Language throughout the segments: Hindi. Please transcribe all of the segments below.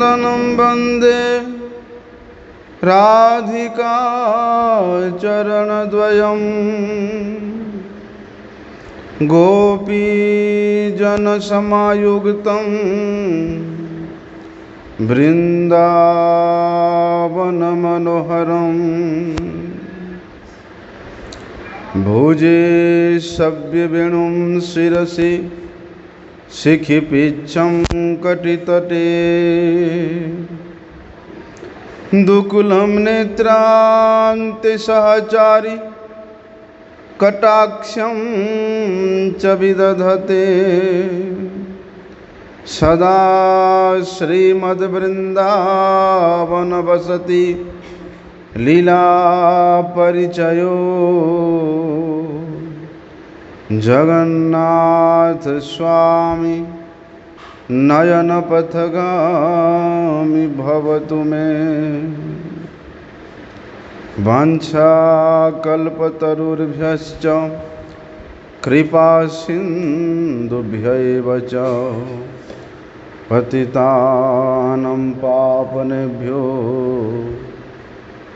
नंदनं वन्दे राधिका चरणद्वयं गोपीजनसमायुक्तं बृन्दावनमनोहरम् भुजे सव्यवेणुं शिरसि शिखिपिच्छं कटितटे दुकुलं नेत्रान्तिसहचारि कटाक्षं च विदधते सदा श्रीमद्वृन्दावनवसति लीलापरिचयो जगन्नाथ स्वामी नयनपथगामी भवतु मे वाञ्छाकल्पतरुर्भ्यश्च कृपासिन्धुभ्यैव च पतितानं पावनेभ्यो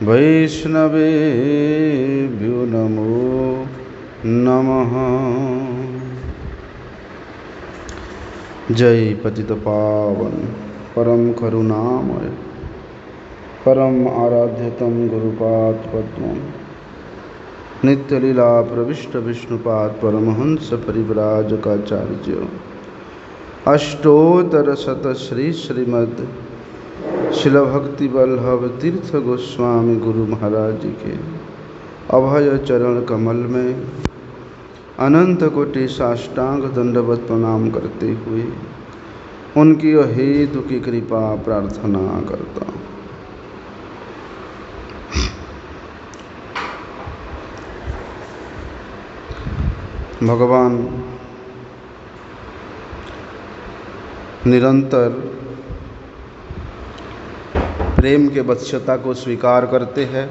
वैष्णवेभ्यो नमो नमः। जय पतित पावन परम करुणामय परम आराध्यतम गुरुपाद पद्मं नित्यलीला प्रविष्ट विष्णुपाद परमहंस परिव्राजकाचार्य अष्टोत्तर शत श्री श्रीमद् शिल भक्ति वल्लभ तीर्थ गोस्वामी गुरु महाराज जी के अभय चरण कमल में अनंत कोटि साष्टांग दंडवत प्रणाम करते हुए उनकी हेतु की कृपा प्रार्थना करता हूँ। भगवान निरंतर प्रेम के वत्सता को स्वीकार करते हैं,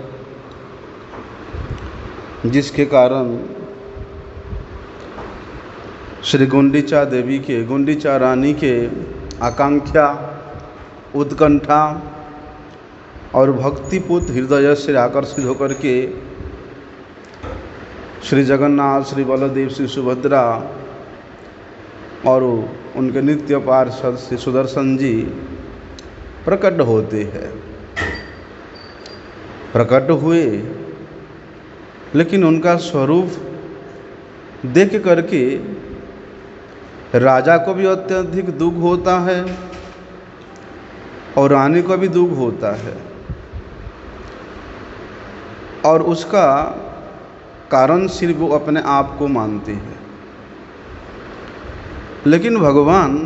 जिसके कारण श्री गुंडीचा देवी के गुंडीचा रानी के आकांक्षा उत्कंठा और भक्तिपूत हृदय से आकर्षित होकर के श्री जगन्नाथ श्री बलदेव श्री सुभद्रा और उनके नित्य पार्षद श्री सुदर्शन जी प्रकट होते हैं। प्रकट हुए लेकिन उनका स्वरूप देख करके राजा को भी अत्यधिक दुख होता है और रानी को भी दुख होता है, और उसका कारण सिर्फ वो अपने आप को मानते हैं। लेकिन भगवान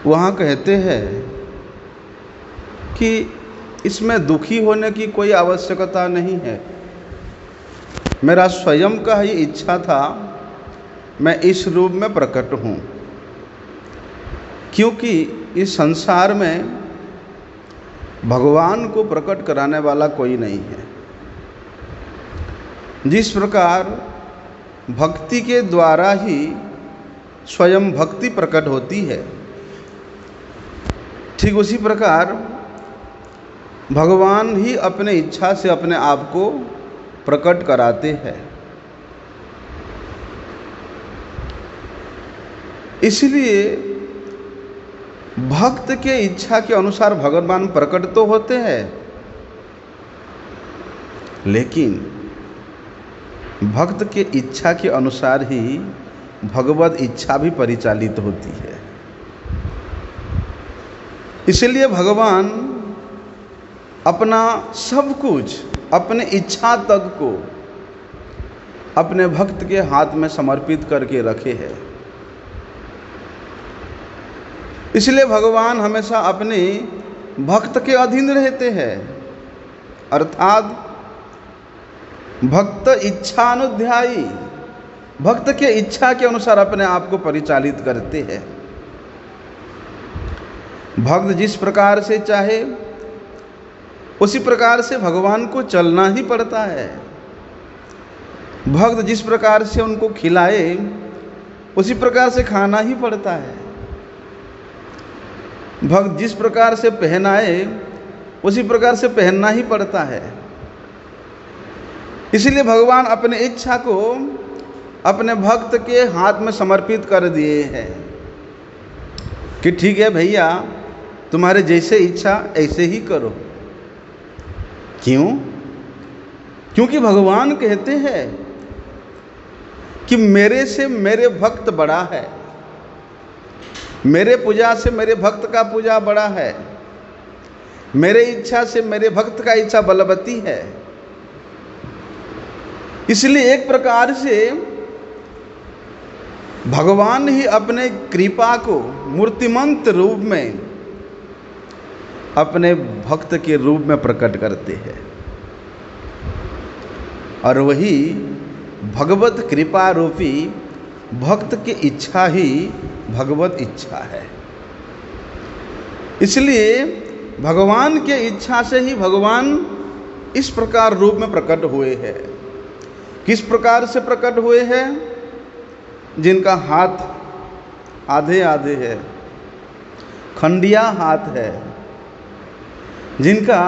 वहाँ कहते हैं कि इसमें दुखी होने की कोई आवश्यकता नहीं है। मेरा स्वयं का ही इच्छा था मैं इस रूप में प्रकट हूँ, क्योंकि इस संसार में भगवान को प्रकट कराने वाला कोई नहीं है। जिस प्रकार भक्ति के द्वारा ही स्वयं भक्ति प्रकट होती है, ठीक उसी प्रकार भगवान ही अपने इच्छा से अपने आप को प्रकट कराते हैं। इसलिए भक्त के इच्छा के अनुसार भगवान प्रकट तो होते हैं, लेकिन भक्त के इच्छा के अनुसार ही भगवत इच्छा भी परिचालित होती है। इसलिए भगवान अपना सब कुछ, अपने इच्छा तक को अपने भक्त के हाथ में समर्पित करके रखे हैं। इसलिए भगवान हमेशा अपने भक्त के अधीन रहते हैं, अर्थात भक्त इच्छानुध्यायी, भक्त के इच्छा के अनुसार अपने आप को परिचालित करते हैं। भक्त जिस प्रकार से चाहे उसी प्रकार से भगवान को चलना ही पड़ता है। भक्त जिस प्रकार से उनको खिलाए उसी प्रकार से खाना ही पड़ता है। भक्त जिस प्रकार से पहनाए उसी प्रकार से पहनना ही पड़ता है। इसलिए भगवान अपनी इच्छा को अपने भक्त के हाथ में समर्पित कर दिए हैं कि ठीक है भैया, तुम्हारे जैसे इच्छा ऐसे ही करो। क्यों? क्योंकि भगवान कहते हैं कि मेरे से मेरे भक्त बड़ा है, मेरे पूजा से मेरे भक्त का पूजा बड़ा है, मेरे इच्छा से मेरे भक्त का इच्छा बलवती है। इसलिए एक प्रकार से भगवान ही अपने कृपा को मूर्तिमंत रूप में अपने भक्त के रूप में प्रकट करते हैं, और वही भगवत कृपा रूपी भक्त की इच्छा ही भगवत इच्छा है। इसलिए भगवान के इच्छा से ही भगवान इस प्रकार रूप में प्रकट हुए हैं। किस प्रकार से प्रकट हुए हैं? जिनका हाथ आधे आधे है, खंडिया हाथ है, जिनका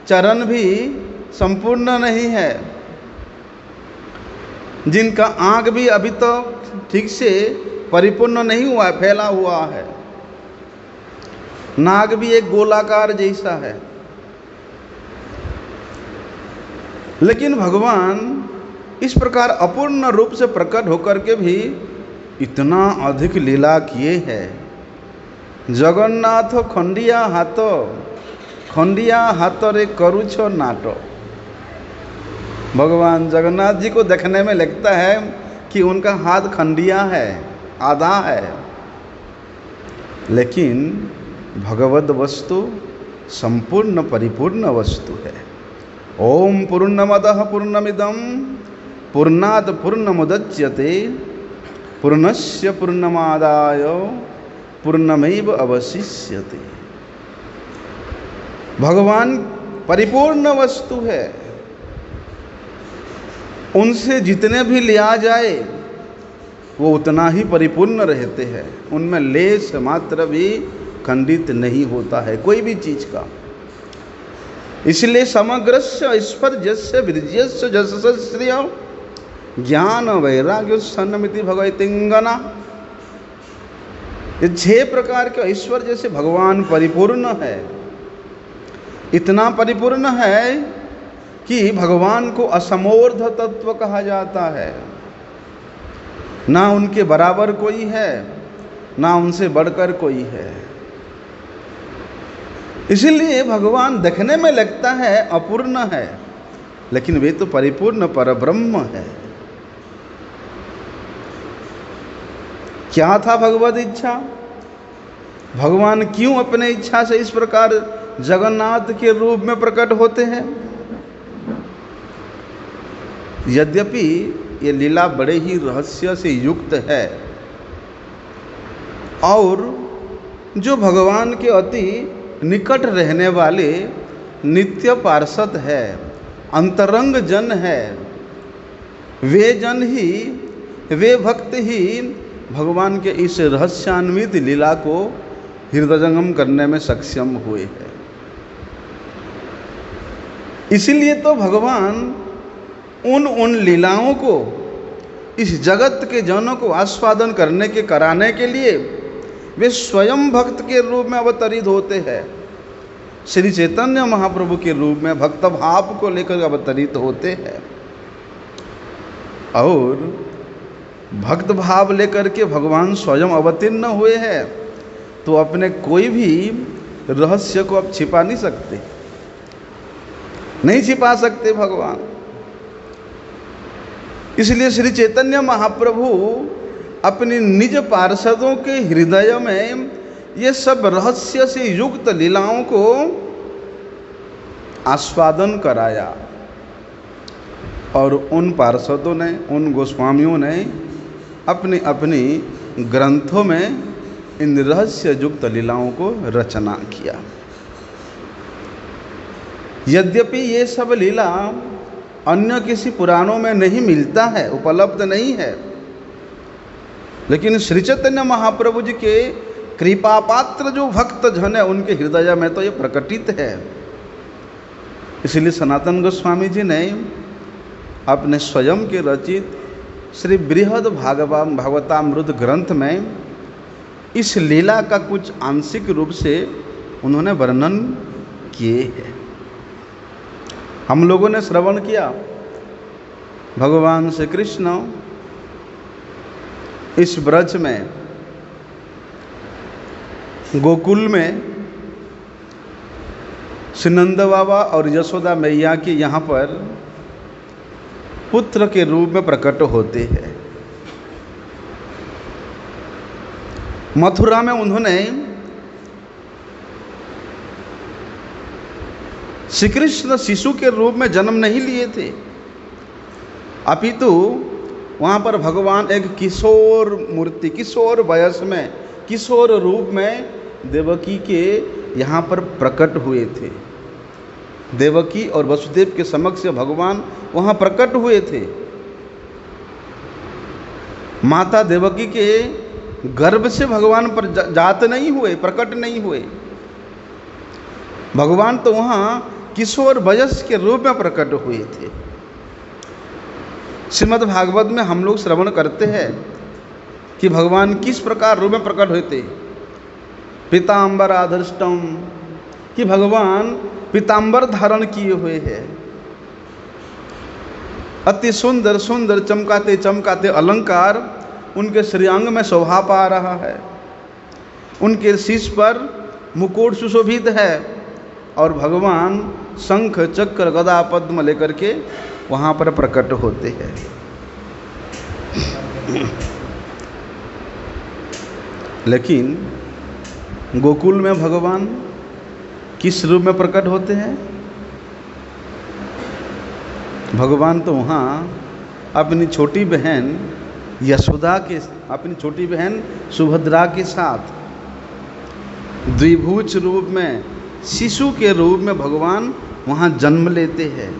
चरण भी संपूर्ण नहीं है, जिनका आँख भी अभी तो ठीक से परिपूर्ण नहीं हुआ है, फैला हुआ है, नाक भी एक गोलाकार जैसा है। लेकिन भगवान इस प्रकार अपूर्ण रूप से प्रकट होकर के भी इतना अधिक लीला किए हैं। जगन्नाथ खंडिया हाथ रे करुछ नाटो। भगवान जगन्नाथ जी को देखने में लगता है कि उनका हाथ खंडिया है, आधा है, लेकिन भगवद वस्तु संपूर्ण परिपूर्ण वस्तु है। ओम पूर्णमदः पूर्णमिदं पूर्णात् पूर्णमुदच्यते पूर्णस्य पूर्णमादाय पूर्णमेव अवशिष्यते। भगवान परिपूर्ण वस्तु है, उनसे जितने भी लिया जाए वो उतना ही परिपूर्ण रहते हैं, उनमें लेश मात्र भी खंडित नहीं होता है कोई भी चीज का। इसलिए समग्रस्य स्पर्शस्य विरज्यस्य जसस्य श्रिय ज्ञान वैराग्य सन्नमिति भगवतिंगना। ये 6 प्रकार के ऐश्वर्य से भगवान परिपूर्ण है। इतना परिपूर्ण है कि भगवान को असमोर्ध तत्व कहा जाता है। ना उनके बराबर कोई है, ना उनसे बढ़कर कोई है। इसलिए भगवान देखने में लगता है अपूर्ण है, लेकिन वे तो परिपूर्ण परब्रह्म है। क्या था भगवत इच्छा? भगवान क्यों अपने इच्छा से इस प्रकार जगन्नाथ के रूप में प्रकट होते हैं? यद्यपि ये लीला बड़े ही रहस्य से युक्त है, और जो भगवान के अति निकट रहने वाले नित्य पार्षद है, अंतरंग जन है, वे जन ही, वे भक्त ही भगवान के इस रहस्यान्वित लीला को हृदयंगम करने में सक्षम हुए हैं। इसीलिए तो भगवान उन लीलाओं को इस जगत के जनों को आस्वादन करने के कराने के लिए वे स्वयं भक्त के रूप में अवतरित होते हैं। श्री चैतन्य महाप्रभु के रूप में भक्त भाव को लेकर अवतरित होते हैं, और भक्त भाव लेकर के भगवान स्वयं अवतीर्ण हुए हैं। तो अपने कोई भी रहस्य को अब छिपा नहीं सकते, नहीं छिपा सकते भगवान। इसलिए श्री चैतन्य महाप्रभु अपनी निज पार्षदों के हृदय में ये सब रहस्य से युक्त लीलाओं को आस्वादन कराया, और उन पार्षदों ने, उन गोस्वामियों ने अपनी अपनी ग्रंथों में इन रहस्य युक्त लीलाओं को रचना किया। यद्यपि ये सब लीला अन्य किसी पुराणों में नहीं मिलता है, उपलब्ध नहीं है, लेकिन श्री चैतन्य महाप्रभु जी के कृपा पात्र जो भक्त जन है उनके हृदय में तो ये प्रकटित है। इसलिए सनातन गोस्वामी जी ने अपने स्वयं के रचित श्री बृहद भागवतामृत ग्रंथ में इस लीला का कुछ आंशिक रूप से उन्होंने वर्णन किए हैं। हम लोगों ने श्रवण किया भगवान श्री कृष्ण इस ब्रज में गोकुल में श्री नंद बाबा और यशोदा मैया के यहाँ पर पुत्र के रूप में प्रकट होते हैं। मथुरा में उन्होंने श्री कृष्ण शिशु के रूप में जन्म नहीं लिए थे, अपितु वहाँ पर भगवान एक किशोर मूर्ति, किशोर वयस में, किशोर रूप में देवकी के यहाँ पर प्रकट हुए थे। देवकी और वसुदेव के समक्ष भगवान वहाँ प्रकट हुए थे। माता देवकी के गर्भ से भगवान पर जात नहीं हुए, प्रकट नहीं हुए। भगवान तो वहाँ किशोर वयस के रूप में प्रकट हुए थे। श्रीमद् भागवत में हम लोग श्रवण करते हैं कि भगवान किस प्रकार रूप में प्रकट हुए थे। पीताम्बराधृष्टम, कि भगवान पीताम्बर धारण किए हुए हैं। अति सुंदर सुंदर चमकाते चमकाते अलंकार उनके श्रीअंग में शोभा पा रहा है। उनके शीश पर मुकुट सुशोभित है और भगवान शंख चक्र गदा पद्म लेकर के वहाँ पर प्रकट होते हैं। लेकिन गोकुल में भगवान किस रूप में प्रकट होते हैं? भगवान तो वहाँ अपनी छोटी बहन यशोदा के, अपनी छोटी बहन सुभद्रा के साथ द्विभुज रूप में, शिशु के रूप में भगवान वहाँ जन्म लेते हैं।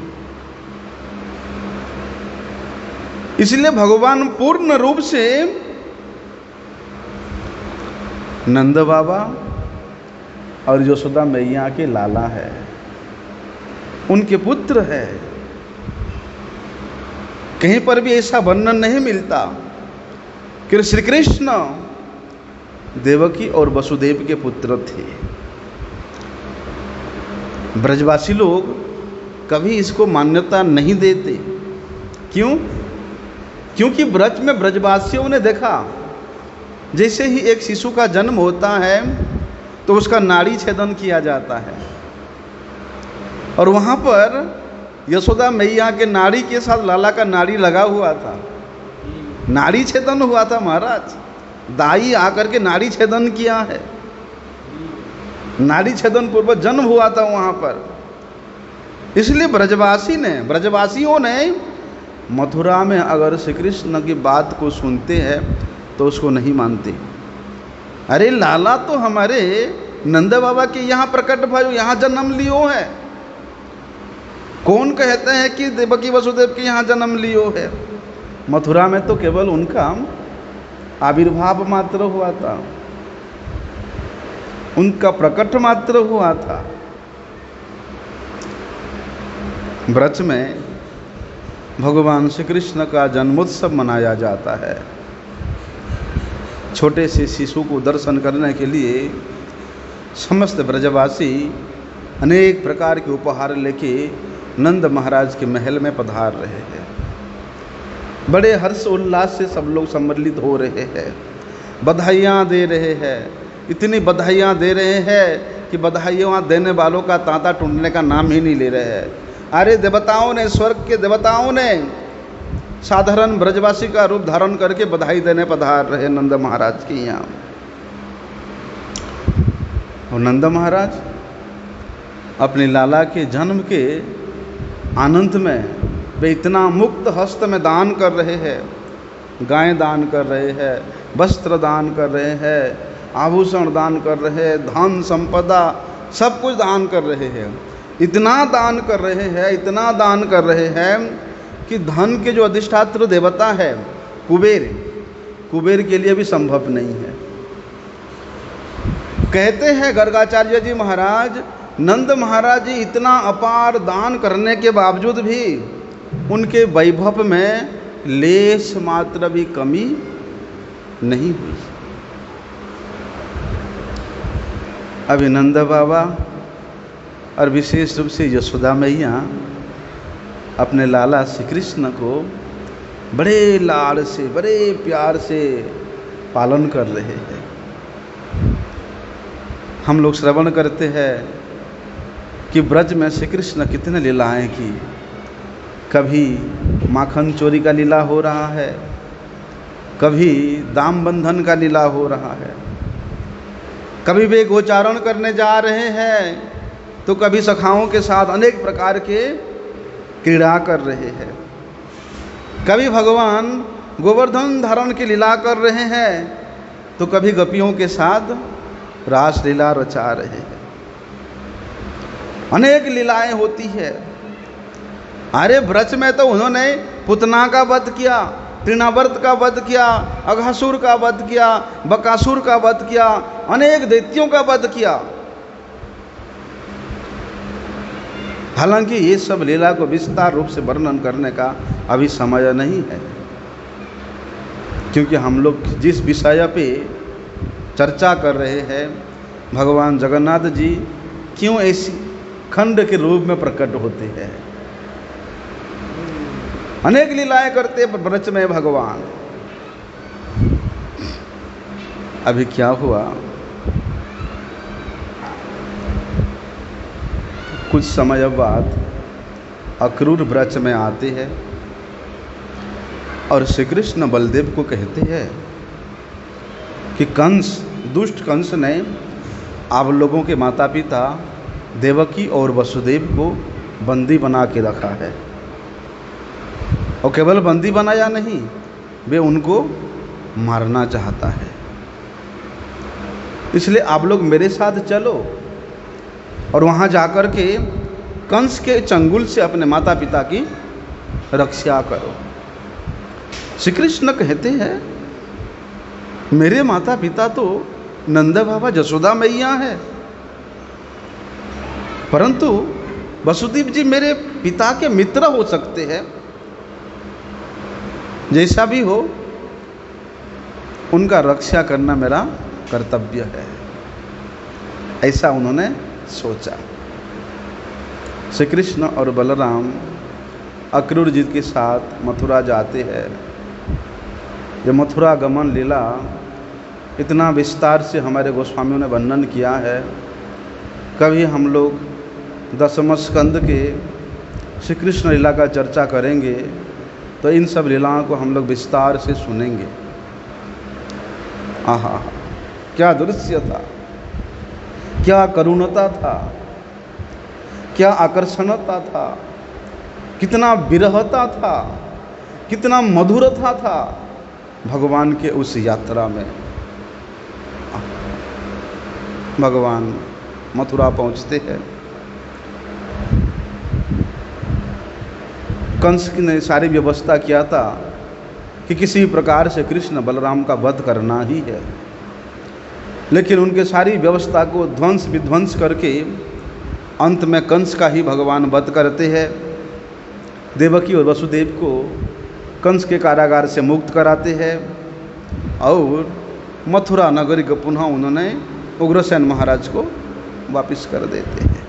इसलिए भगवान पूर्ण रूप से नंद बाबा और यशोदा मैया के लाला है, उनके पुत्र है। कहीं पर भी ऐसा वर्णन नहीं मिलता कि श्री कृष्ण देवकी और वसुदेव के पुत्र थे। ब्रजवासी लोग कभी इसको मान्यता नहीं देते। क्यों? क्योंकि ब्रज में ब्रजवासियों ने देखा जैसे ही एक शिशु का जन्म होता है तो उसका नाड़ी छेदन किया जाता है, और वहाँ पर यशोदा मैया के नाड़ी के साथ लाला का नाड़ी लगा हुआ था। नाड़ी छेदन हुआ था महाराज, दाई आकर के नाड़ी छेदन किया है। नाड़ी छेदन पूर्वक जन्म हुआ था वहाँ पर। इसलिए ब्रजवासियों ने मथुरा में अगर श्री कृष्ण की बात को सुनते हैं तो उसको नहीं मानते। अरे लाला तो हमारे नंद बाबा के यहाँ प्रकट भयो, यहाँ जन्म लियो है। कौन कहते हैं कि देवकी वसुदेव के यहाँ जन्म लियो है? मथुरा में तो केवल उनका आविर्भाव मात्र हुआ था, उनका प्रकट मात्र हुआ था। ब्रज में भगवान श्री कृष्ण का जन्मोत्सव मनाया जाता है। छोटे से शिशु को दर्शन करने के लिए समस्त ब्रजवासी अनेक प्रकार के उपहार लेके नंद महाराज के महल में पधार रहे हैं। बड़े हर्ष उल्लास से सब लोग सम्मिलित हो रहे हैं, बधाइयाँ दे रहे हैं। इतनी बधाइयाँ दे रहे हैं कि बधाइयाँ देने वालों का तांता टूटने का नाम ही नहीं ले रहे हैं। अरे देवताओं ने, स्वर्ग के देवताओं ने साधारण ब्रजवासी का रूप धारण करके बधाई देने पधार रहे नंद महाराज के यहाँ। और नंद महाराज अपने लाला के जन्म के आनंद में वे इतना मुक्त हस्त में दान कर रहे हैं। गाय दान कर रहे हैं, वस्त्र दान कर रहे हैं, आभूषण दान कर रहे हैं, धन संपदा सब कुछ दान कर रहे हैं। इतना दान कर रहे हैं, इतना दान कर रहे हैं कि धन के जो अधिष्ठात्र देवता है कुबेर के लिए भी संभव नहीं है। कहते हैं गर्गाचार्य जी महाराज, नंद महाराज जी इतना अपार दान करने के बावजूद भी उनके वैभव में लेश मात्र भी कमी नहीं हुई। अभी नंद बाबा और विशेष रूप से यशोदा मैया अपने लाला श्री कृष्ण को बड़े लाड़ से, बड़े प्यार से पालन कर रहे हैं। हम लोग श्रवण करते हैं कि ब्रज में श्री कृष्ण कितने लीलाएं की। कभी माखन चोरी का लीला हो रहा है, कभी दाम बंधन का लीला हो रहा है, कभी वे गोचारण करने जा रहे हैं तो कभी सखाओं के साथ अनेक प्रकार के क्रीड़ा कर रहे हैं, कभी भगवान गोवर्धन धारण की लीला कर रहे हैं तो कभी गोपियों के साथ रास लीला रचा रहे हैं। अनेक लीलाएं होती है। अरे ब्रज में तो उन्होंने पुतना का वध किया, तृणावर्त का वध किया, अघासुर का वध किया, बकासुर का वध किया, अनेक दैत्यों का वध किया। हालांकि ये सब लीला को विस्तार रूप से वर्णन करने का अभी समय नहीं है, क्योंकि हम लोग जिस विषय पे चर्चा कर रहे हैं, भगवान जगन्नाथ जी क्यों ऐसी खंड के रूप में प्रकट होते हैं, अनेक लीलाएं करते ब्रज में भगवान। अभी क्या हुआ, कुछ समय बाद अक्रूर ब्रज में आते हैं और श्री कृष्ण बलदेव को कहते हैं कि कंस, दुष्ट कंस ने आप लोगों के माता पिता देवकी और वसुदेव को बंदी बना के रखा है, और केवल बंदी बनाया नहीं, वे उनको मारना चाहता है। इसलिए आप लोग मेरे साथ चलो और वहाँ जाकर के कंस के चंगुल से अपने माता पिता की रक्षा करो। श्री कृष्ण कहते हैं मेरे माता पिता तो नंद बाबा जसोदा मैया है, परंतु वसुदेव जी मेरे पिता के मित्र हो सकते हैं, जैसा भी हो उनका रक्षा करना मेरा कर्तव्य है, ऐसा उन्होंने सोचा। श्री कृष्ण और बलराम अक्रूर जी के साथ मथुरा जाते हैं। ये मथुरा गमन लीला इतना विस्तार से हमारे गोस्वामियों ने वर्णन किया है। कभी हम लोग दसम स्कंद के श्री कृष्ण लीला का चर्चा करेंगे तो इन सब लीलाओं को हम लोग विस्तार से सुनेंगे। आहा, क्या दृश्य था, क्या करुणता था, क्या आकर्षणता था, कितना विरहता था, कितना मधुरता था भगवान के उस यात्रा में। भगवान मथुरा पहुंचते हैं, कंस ने सारी व्यवस्था किया था कि किसी प्रकार से कृष्ण बलराम का वध करना ही है, लेकिन उनके सारी व्यवस्था को ध्वंस विध्वंस करके अंत में कंस का ही भगवान वध करते हैं। देवकी और वसुदेव को कंस के कारागार से मुक्त कराते हैं और मथुरा नगरी को पुनः उन्होंने उग्रसेन महाराज को वापस कर देते हैं।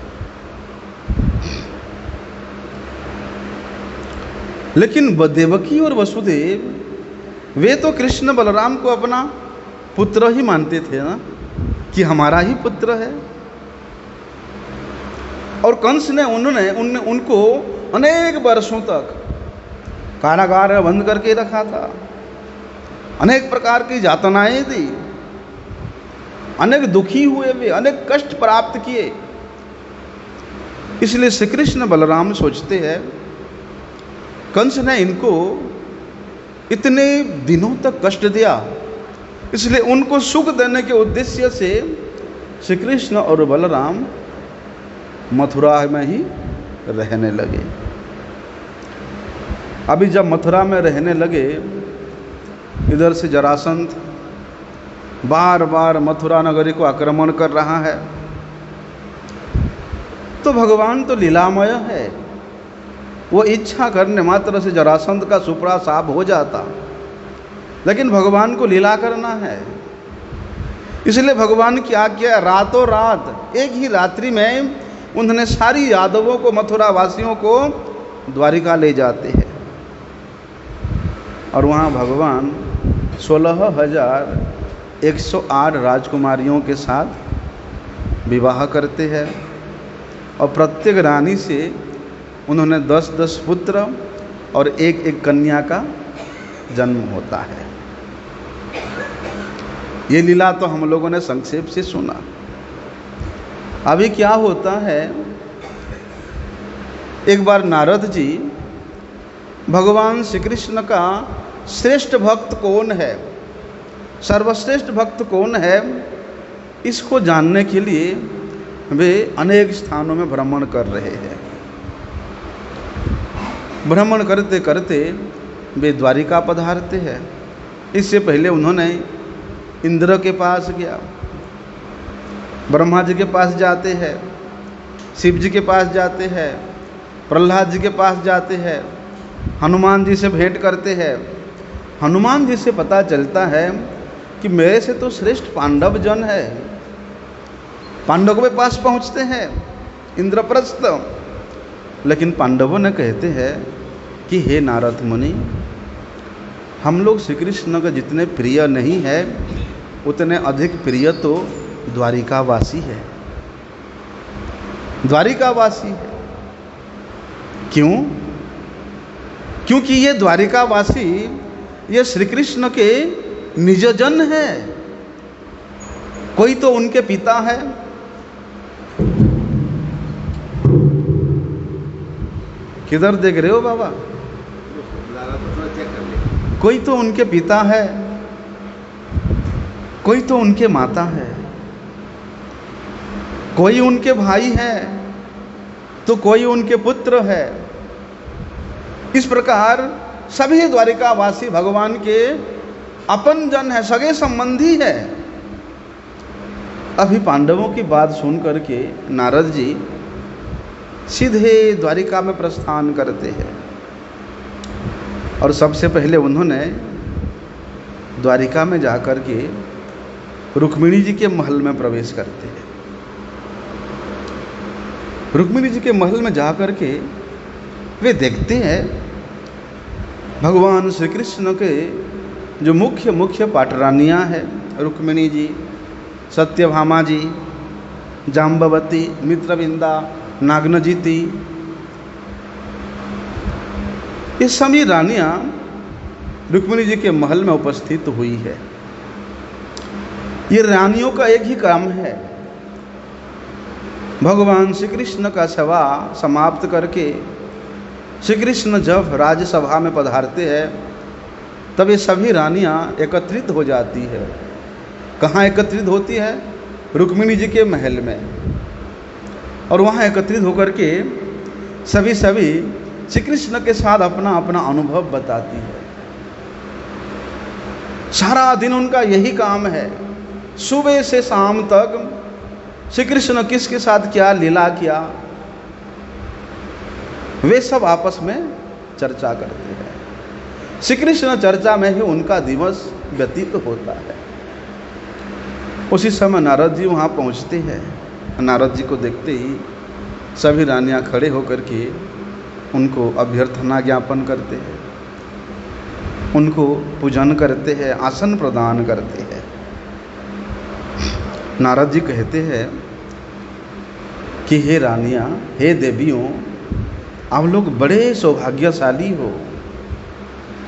लेकिन देवकी और वसुदेव वे तो कृष्ण बलराम को अपना पुत्र ही मानते थे ना, कि हमारा ही पुत्र है। और कंस ने उनको अनेक वर्षों तक कारागार में बंद करके रखा था, अनेक प्रकार की यातनाएं दी, अनेक दुखी हुए वे, अनेक कष्ट प्राप्त किए। इसलिए श्री कृष्ण बलराम सोचते हैं कंस ने इनको इतने दिनों तक कष्ट दिया, इसलिए उनको सुख देने के उद्देश्य से श्री कृष्ण और बलराम मथुरा में ही रहने लगे। अभी जब मथुरा में रहने लगे, इधर से जरासंध बार बार मथुरा नगरी को आक्रमण कर रहा है। तो भगवान तो लीलामय है, वो इच्छा करने मात्र से जरासंध का सुपड़ा साफ हो जाता, लेकिन भगवान को लीला करना है। इसलिए भगवान क्या किया, रातों रात एक ही रात्रि में उन्होंने सारी यादवों को, मथुरा वासियों को द्वारिका ले जाते हैं और वहाँ भगवान 16,108 राजकुमारियों के साथ विवाह करते हैं और प्रत्येक रानी से उन्होंने 10-10 पुत्र और एक कन्या का जन्म होता है। ये लीला तो हम लोगों ने संक्षेप से सुना। अभी क्या होता है, एक बार नारद जी भगवान श्री कृष्ण का श्रेष्ठ भक्त कौन है, सर्वश्रेष्ठ भक्त कौन है, इसको जानने के लिए वे अनेक स्थानों में भ्रमण कर रहे हैं। भ्रमण करते करते वे द्वारिका पधारते हैं। इससे पहले उन्होंने इंद्र के पास गया, ब्रह्मा जी के पास जाते हैं, शिव जी के पास जाते हैं, प्रहलाद जी के पास जाते हैं, हनुमान जी से भेंट करते हैं। हनुमान जी से पता चलता है कि मेरे से तो श्रेष्ठ पांडव जन है। पांडवों के पास पहुंचते हैं इंद्रप्रस्थ, लेकिन पांडवों ने कहते हैं कि हे नारद मुनि, हम लोग श्री कृष्ण का जितने प्रिय नहीं है उतने अधिक प्रिय तो द्वारिकावासी है, द्वारिकावासी है। क्यों? क्योंकि ये द्वारिकावासी ये श्री कृष्ण के निजजन है। कोई तो उनके पिता है, किधर देख रहे हो बाबा? कोई तो उनके पिता है, कोई तो उनके माता है, कोई उनके भाई है तो कोई उनके पुत्र है। इस प्रकार सभी द्वारिकावासी भगवान के अपन जन है, सगे संबंधी है। अभी पांडवों की बात सुन करके नारद जी सीधे द्वारिका में प्रस्थान करते हैं और सबसे पहले उन्होंने द्वारिका में जाकर के रुक्मिणी जी के महल में प्रवेश करते हैं। रुक्मिणी जी के महल में जाकर के वे देखते हैं भगवान श्री कृष्ण के जो मुख्य पाटरानियाँ हैं, रुक्मिणी जी, सत्यभामा जी, जाम्बवती, मित्रविंदा, नागनजीति, ये सभी रानियाँ रुक्मिणी जी के महल में उपस्थित हुई है। ये रानियों का एक ही काम है, भगवान श्री कृष्ण का सेवा समाप्त करके श्री कृष्ण जब राज्यसभा में पधारते हैं तब ये सभी रानियाँ एकत्रित हो जाती है। कहाँ एकत्रित होती है? रुक्मिणी जी के महल में। और वहाँ एकत्रित होकर के सभी श्री कृष्ण के साथ अपना अपना अनुभव बताती है। सारा दिन उनका यही काम है, सुबह से शाम तक श्री कृष्ण किसके साथ क्या लीला किया, वे सब आपस में चर्चा करते हैं। श्री कृष्ण चर्चा में ही उनका दिवस व्यतीत होता है। उसी समय नारद जी वहाँ पहुँचते हैं। नारद जी को देखते ही सभी रानियाँ खड़े होकर के उनको अभ्यर्थना ज्ञापन करते हैं, उनको पूजन करते हैं, आसन प्रदान करते हैं। नारद जी कहते हैं कि हे रानियाँ, हे देवियों, आप लोग बड़े सौभाग्यशाली हो।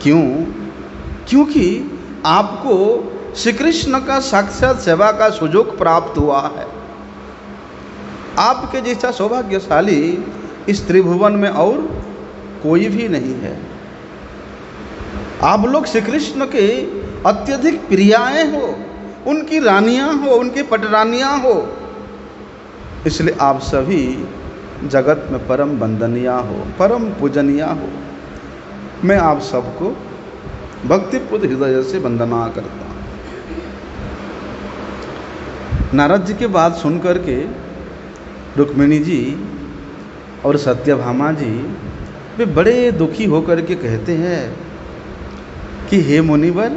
क्यों? क्योंकि आपको श्री कृष्ण का साक्षात सेवा का सुयोग प्राप्त हुआ है। आपके जैसा सौभाग्यशाली इस त्रिभुवन में और कोई भी नहीं है। आप लोग श्री कृष्ण के अत्यधिक प्रियाएं हो, उनकी रानियां हो, उनकी पटरानियां हो, इसलिए आप सभी जगत में परम वंदनीय हो, परम पूजनीय हो। मैं आप सबको भक्तिपूर्ण हृदय से वंदना करता हूँ। नारद जी की बात सुन करके रुक्मिणी जी और सत्यभामा जी वे बड़े दुखी होकर के कहते हैं कि हे मुनिवर,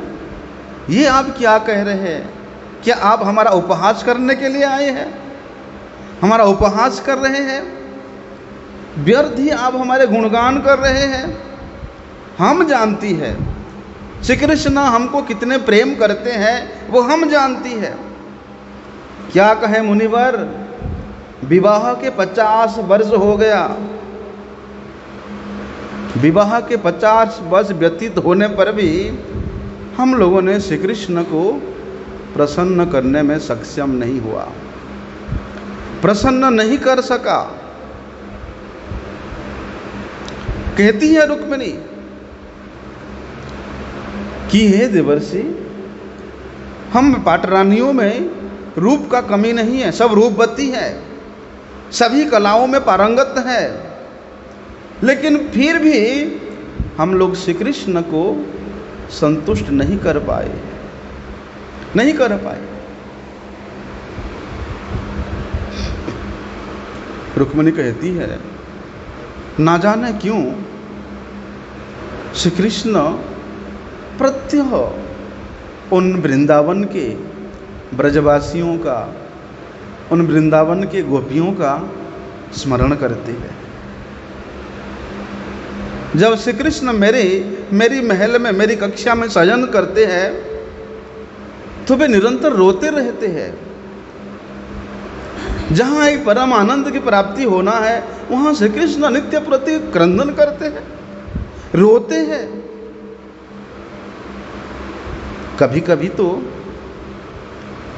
ये आप क्या कह रहे हैं? क्या आप हमारा उपहास करने के लिए आए हैं? हमारा उपहास कर रहे हैं? व्यर्थ ही आप हमारे गुणगान कर रहे हैं। हम जानती है श्री कृष्ण हमको कितने प्रेम करते हैं, वो हम जानती है। क्या कहे मुनिवर, विवाह के 50 वर्ष हो गया। विवाह के 50 वर्ष व्यतीत होने पर भी हम लोगों ने श्री कृष्ण को प्रसन्न करने में सक्षम नहीं हुआ, प्रसन्न नहीं कर सका। कहती है रुक्मिणी कि हे देवर्षि, हम पाटरानियों में रूप का कमी नहीं है, सब रूपवती है, सभी कलाओं में पारंगत है, लेकिन फिर भी हम लोग श्री कृष्ण को संतुष्ट नहीं कर पाए, नहीं कर पाए। रुक्मिणी कहती है, ना जाने क्यों श्री कृष्ण प्रत्यह उन वृंदावन के ब्रजवासियों का, उन वृंदावन के गोपियों का स्मरण करते हैं। जब श्री कृष्ण मेरी महल में, मेरी कक्षा में शयन करते हैं तो वे निरंतर रोते रहते हैं। जहाँ एक परम आनंद की प्राप्ति होना है, वहाँ श्री कृष्ण नित्य प्रति क्रंदन करते हैं, रोते हैं। कभी कभी तो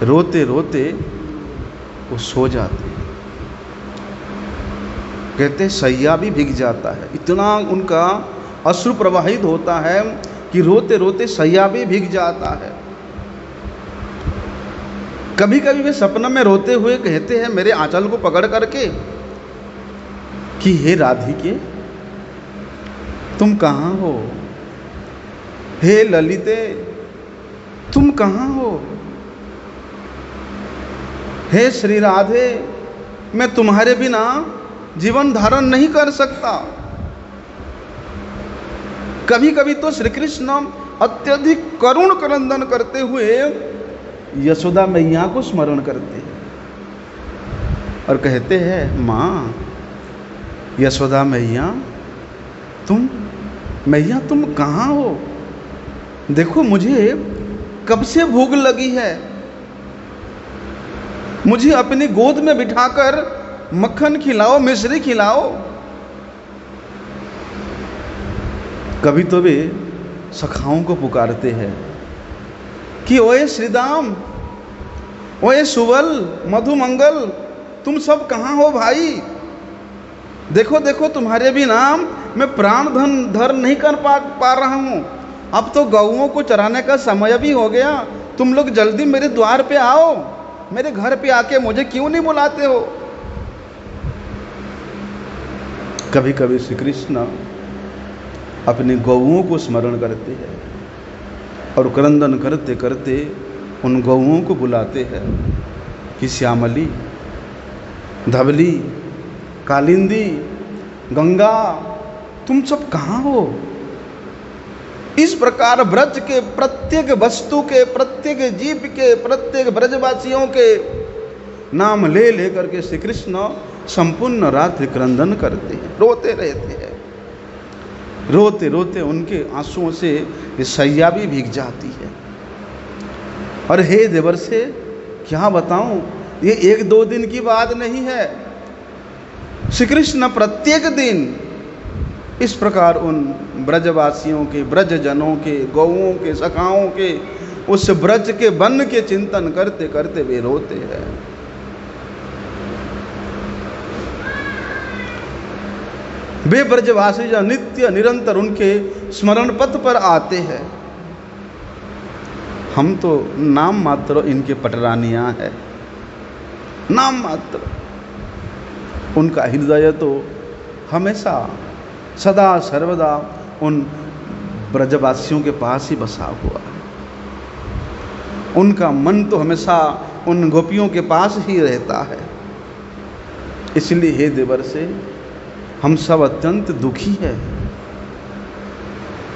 रोते रोते वो सो जाते हैं। कहते सैया भी भीग जाता है, इतना उनका अश्रु प्रवाहित होता है कि रोते रोते सैया भी भीग जाता है। कभी कभी वे सपन में रोते हुए कहते हैं मेरे आंचल को पकड़ करके कि हे राधिके, तुम कहाँ हो? हे ललिते, तुम कहाँ हो? हे श्री राधे, मैं तुम्हारे बिना जीवन धारण नहीं कर सकता। कभी कभी तो श्री कृष्ण अत्यधिक करुण क्रंदन करते हुए यशोदा मैया को स्मरण करते हैं और कहते हैं, माँ यशोदा मैया, तुम कहाँ हो? देखो मुझे कब से भूख लगी है, मुझे अपनी गोद में बिठाकर मक्खन खिलाओ, मिश्री खिलाओ। कभी तो वे सखाओं को पुकारते हैं कि ओए श्रीदाम, ओए सुवल, मधुमंगल, तुम सब कहाँ हो भाई? देखो देखो, तुम्हारे भी नाम मैं प्राण धन नहीं कर पा रहा हूँ। अब तो गौओं को चराने का समय भी हो गया, तुम लोग जल्दी मेरे द्वार पे आओ, मेरे घर पे आके मुझे क्यों नहीं बुलाते हो? कभी कभी श्री कृष्ण अपने गौओं को स्मरण करते हैं और क्रंदन करते करते उन गौओं को बुलाते हैं कि श्यामली, धवली, कालिंदी, गंगा, तुम सब कहाँ हो? इस प्रकार ब्रज के प्रत्येक वस्तु के, प्रत्येक जीव के, प्रत्येक ब्रजवासियों के नाम ले लेकर के श्री कृष्ण संपूर्ण रात्रि क्रंदन करते हैं, रोते रहते हैं। रोते रोते उनके आंसुओं से सैया भी भीग जाती है। और हे देवर्षि, क्या बताऊं, ये 1-2 दिन की बात नहीं है। श्री कृष्ण प्रत्येक दिन इस प्रकार उन ब्रजवासियों के, ब्रजजनों के, गौओं के, सखाओं के, उस ब्रज के वन के चिंतन करते करते वे रोते हैं। वे ब्रजवासी जो नित्य निरंतर उनके स्मरण पथ पर आते हैं। हम तो नाम मात्र इनके पटरानियां हैं, नाम मात्र। उनका हृदय तो हमेशा सदा सर्वदा उन ब्रजवासियों के पास ही बसा हुआ है। उनका मन तो हमेशा उन गोपियों के पास ही रहता है। इसलिए हे देवर से हम सब अत्यंत दुखी है।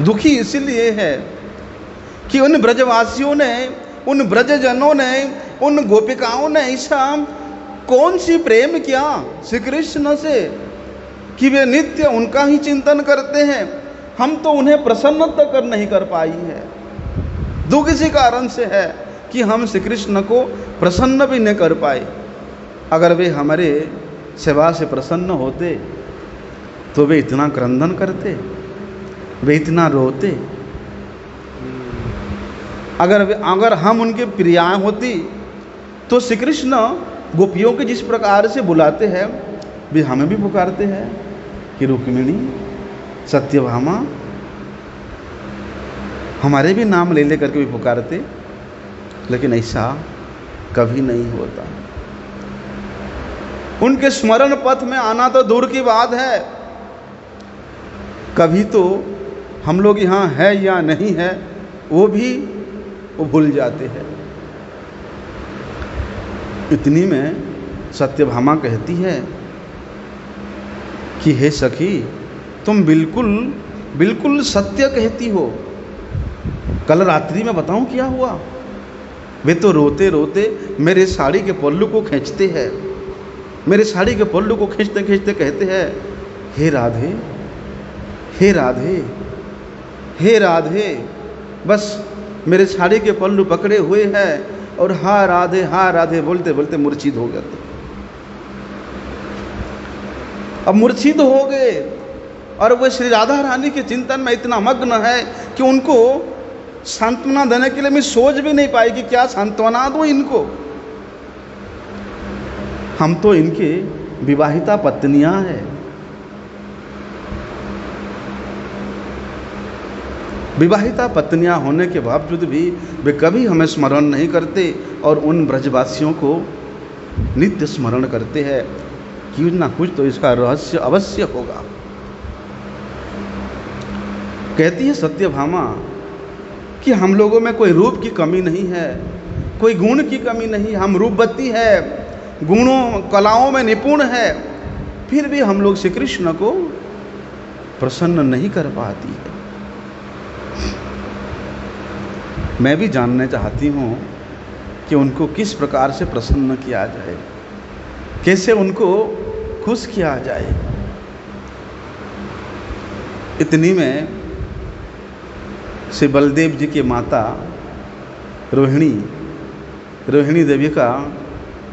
दुखी इसलिए है कि उन ब्रजवासियों ने, उन ब्रजजनों ने, उन गोपिकाओं ने ऐसा कौन सी प्रेम किया श्री कृष्ण से कि वे नित्य उनका ही चिंतन करते हैं। हम तो उन्हें प्रसन्न तक नहीं कर पाई है। दुख इसी कारण से है कि हम श्री कृष्ण को प्रसन्न भी नहीं कर पाए। अगर वे हमारे सेवा से प्रसन्न होते तो वे इतना क्रंदन करते, वे इतना रोते। अगर हम उनके प्रिया होती तो श्री कृष्ण गोपियों के जिस प्रकार से बुलाते हैं वे हमें भी पुकारते हैं कि रुक्मिणी, सत्यभामा, हमारे भी नाम ले ले करके भी पुकारते। लेकिन ऐसा कभी नहीं होता। उनके स्मरण पथ में आना तो दूर की बात है, कभी तो हम लोग यहाँ है या नहीं है वो भूल जाते हैं। इतनी में सत्यभामा कहती है कि हे सखी, तुम बिल्कुल बिल्कुल सत्य कहती हो। कल रात्रि में बताऊं क्या हुआ। वे तो रोते रोते मेरे साड़ी के पल्लू को खींचते हैं, मेरे साड़ी के पल्लू को खींचते खींचते कहते हैं, हे राधे, हे राधे, हे राधे। बस मेरे साड़ी के पल्लू पकड़े हुए हैं और हा राधे बोलते बोलते मूर्छित हो गए। अब मूर्छित हो गए और वे श्री राधा रानी के चिंतन में इतना मग्न है कि उनको सांत्वना देने के लिए मैं सोच भी नहीं पाई कि क्या सांत्वना दूं इनको। हम तो इनके विवाहिता पत्नियां हैं। विवाहिता पत्नियां होने के बावजूद भी वे कभी हमें स्मरण नहीं करते और उन ब्रजवासियों को नित्य स्मरण करते हैं। कुछ ना कुछ तो इसका रहस्य अवश्य होगा। कहती है सत्यभामा कि हम लोगों में कोई रूप की कमी नहीं है, कोई गुण की कमी नहीं। हम रूपवती है, गुणों कलाओं में निपुण है, फिर भी हम लोग श्री कृष्ण को प्रसन्न नहीं कर पाती है। मैं भी जानना चाहती हूँ कि उनको किस प्रकार से प्रसन्न किया जाए, कैसे उनको खुश किया जाए। इतनी में श्री बलदेव जी की माता रोहिणी देवी का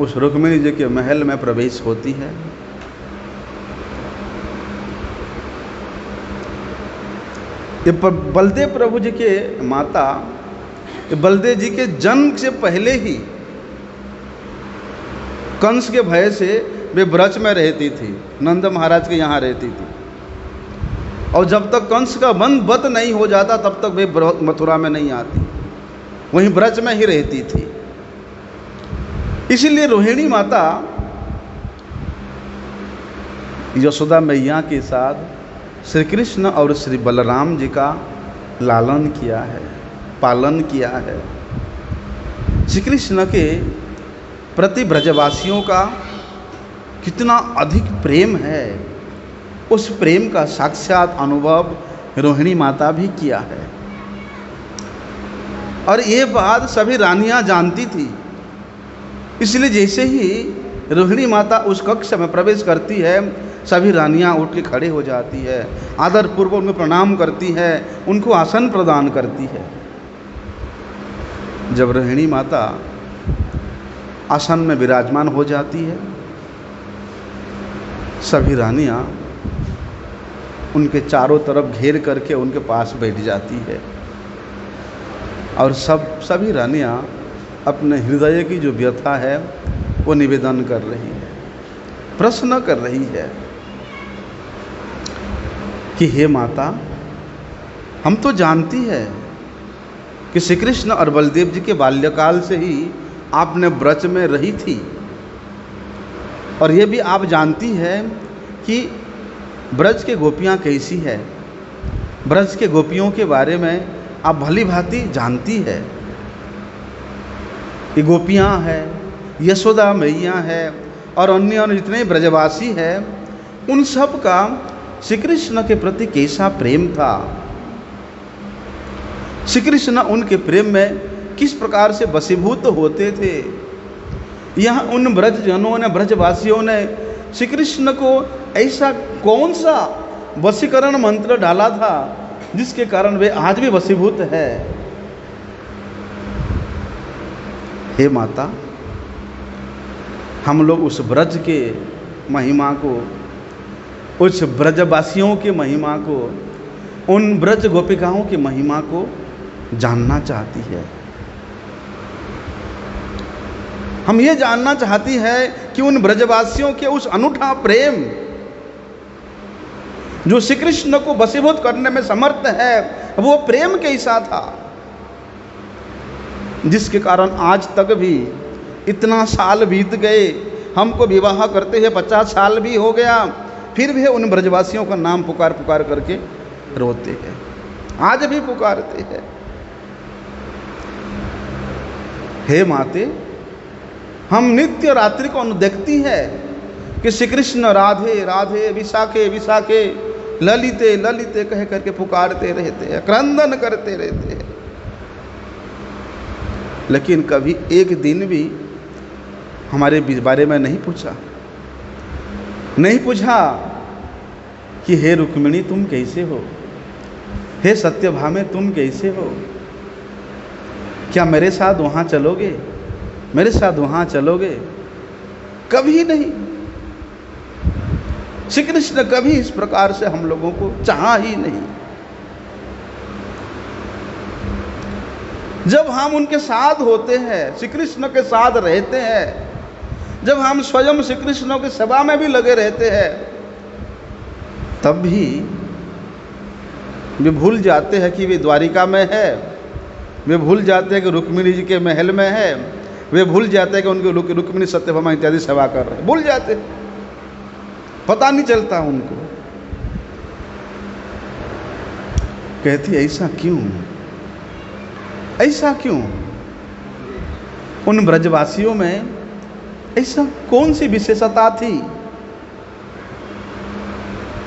उस रुक्मिणी जी के महल में प्रवेश होती है। ये बलदेव प्रभु जी के माता बलदेव जी के जन्म से पहले ही कंस के भय से वे ब्रज में रहती थी, नंद महाराज के यहाँ रहती थी। और जब तक कंस का वध नहीं हो जाता तब तक वे मथुरा में नहीं आती, वहीं ब्रज में ही रहती थी। इसीलिए रोहिणी माता यशोदा मैया के साथ श्री कृष्ण और श्री बलराम जी का लालन किया है, पालन किया है। श्री कृष्ण के प्रति ब्रजवासियों का कितना अधिक प्रेम है, उस प्रेम का साक्षात अनुभव रोहिणी माता भी किया है। और ये बात सभी रानियां जानती थी। इसलिए जैसे ही रोहिणी माता उस कक्ष में प्रवेश करती है, सभी रानियां उठ के खड़े हो जाती है, आदर पूर्वक उनको प्रणाम करती है, उनको आसन प्रदान करती है। जब रोहिणी माता आसन में विराजमान हो जाती है, सभी रानियां उनके चारों तरफ घेर करके उनके पास बैठ जाती है और सभी रानियां अपने हृदय की जो व्यथा है वो निवेदन कर रही है, प्रश्न कर रही है कि हे माता, हम तो जानती है कि श्री कृष्ण और बलदेव जी के बाल्यकाल से ही आपने ब्रज में रही थी, और ये भी आप जानती है कि ब्रज के गोपियाँ कैसी है, ब्रज के गोपियों के बारे में आप भली भांति जानती है। ये गोपियाँ हैं, यशोदा मैया है और अन्य जितने ब्रजवासी हैं, उन सब का श्री कृष्ण के प्रति कैसा प्रेम था, श्री कृष्ण उनके प्रेम में किस प्रकार से वशीभूत होते थे। यहाँ उन ब्रजजनों ने, ब्रजवासियों ने श्री कृष्ण को ऐसा कौन सा वशीकरण मंत्र डाला था जिसके कारण वे आज भी वशीभूत है। हे माता, हम लोग उस ब्रज के महिमा को, उस ब्रजवासियों के महिमा को, उन ब्रज गोपिकाओं की महिमा को जानना चाहती है। हम ये जानना चाहती है कि उन ब्रजवासियों के उस अनूठा प्रेम जो श्री कृष्ण को वशीभूत करने में समर्थ है, वो प्रेम कैसा था जिसके कारण आज तक भी इतना साल बीत गए, हमको विवाह करते हुए 50 साल भी हो गया, फिर भी उन ब्रजवासियों का नाम पुकार पुकार करके रोते हैं, आज भी पुकारते हैं। हे माते, हम नित्य रात्रि को देखती है कि श्री कृष्ण राधे राधे विशाखे विशाखे ललिते ललिते कह करके पुकारते रहते हैं, क्रंदन करते रहते हैं, लेकिन कभी एक दिन भी हमारे बारे में नहीं पूछा कि हे रुक्मिणी तुम कैसे हो, हे सत्यभामे तुम कैसे हो, क्या मेरे साथ वहाँ चलोगे, मेरे साथ वहाँ चलोगे। कभी नहीं। श्री कृष्ण कभी इस प्रकार से हम लोगों को चाहा ही नहीं। जब हम उनके साथ होते हैं, श्री कृष्ण के साथ रहते हैं, जब हम स्वयं श्री कृष्ण की सेवा में भी लगे रहते हैं, तब भी वे भूल जाते हैं कि वे द्वारिका में है, वे भूल जाते हैं कि रुक्मिणी जी के महल में है, वे भूल जाते हैं कि उनके रुक्मिणी सत्यभामा इत्यादि सेवा कर रहे हैं, भूल जाते, पता नहीं चलता उनको। कहती ऐसा क्यों, ऐसा क्यों? उन ब्रजवासियों में ऐसा कौन सी विशेषता थी?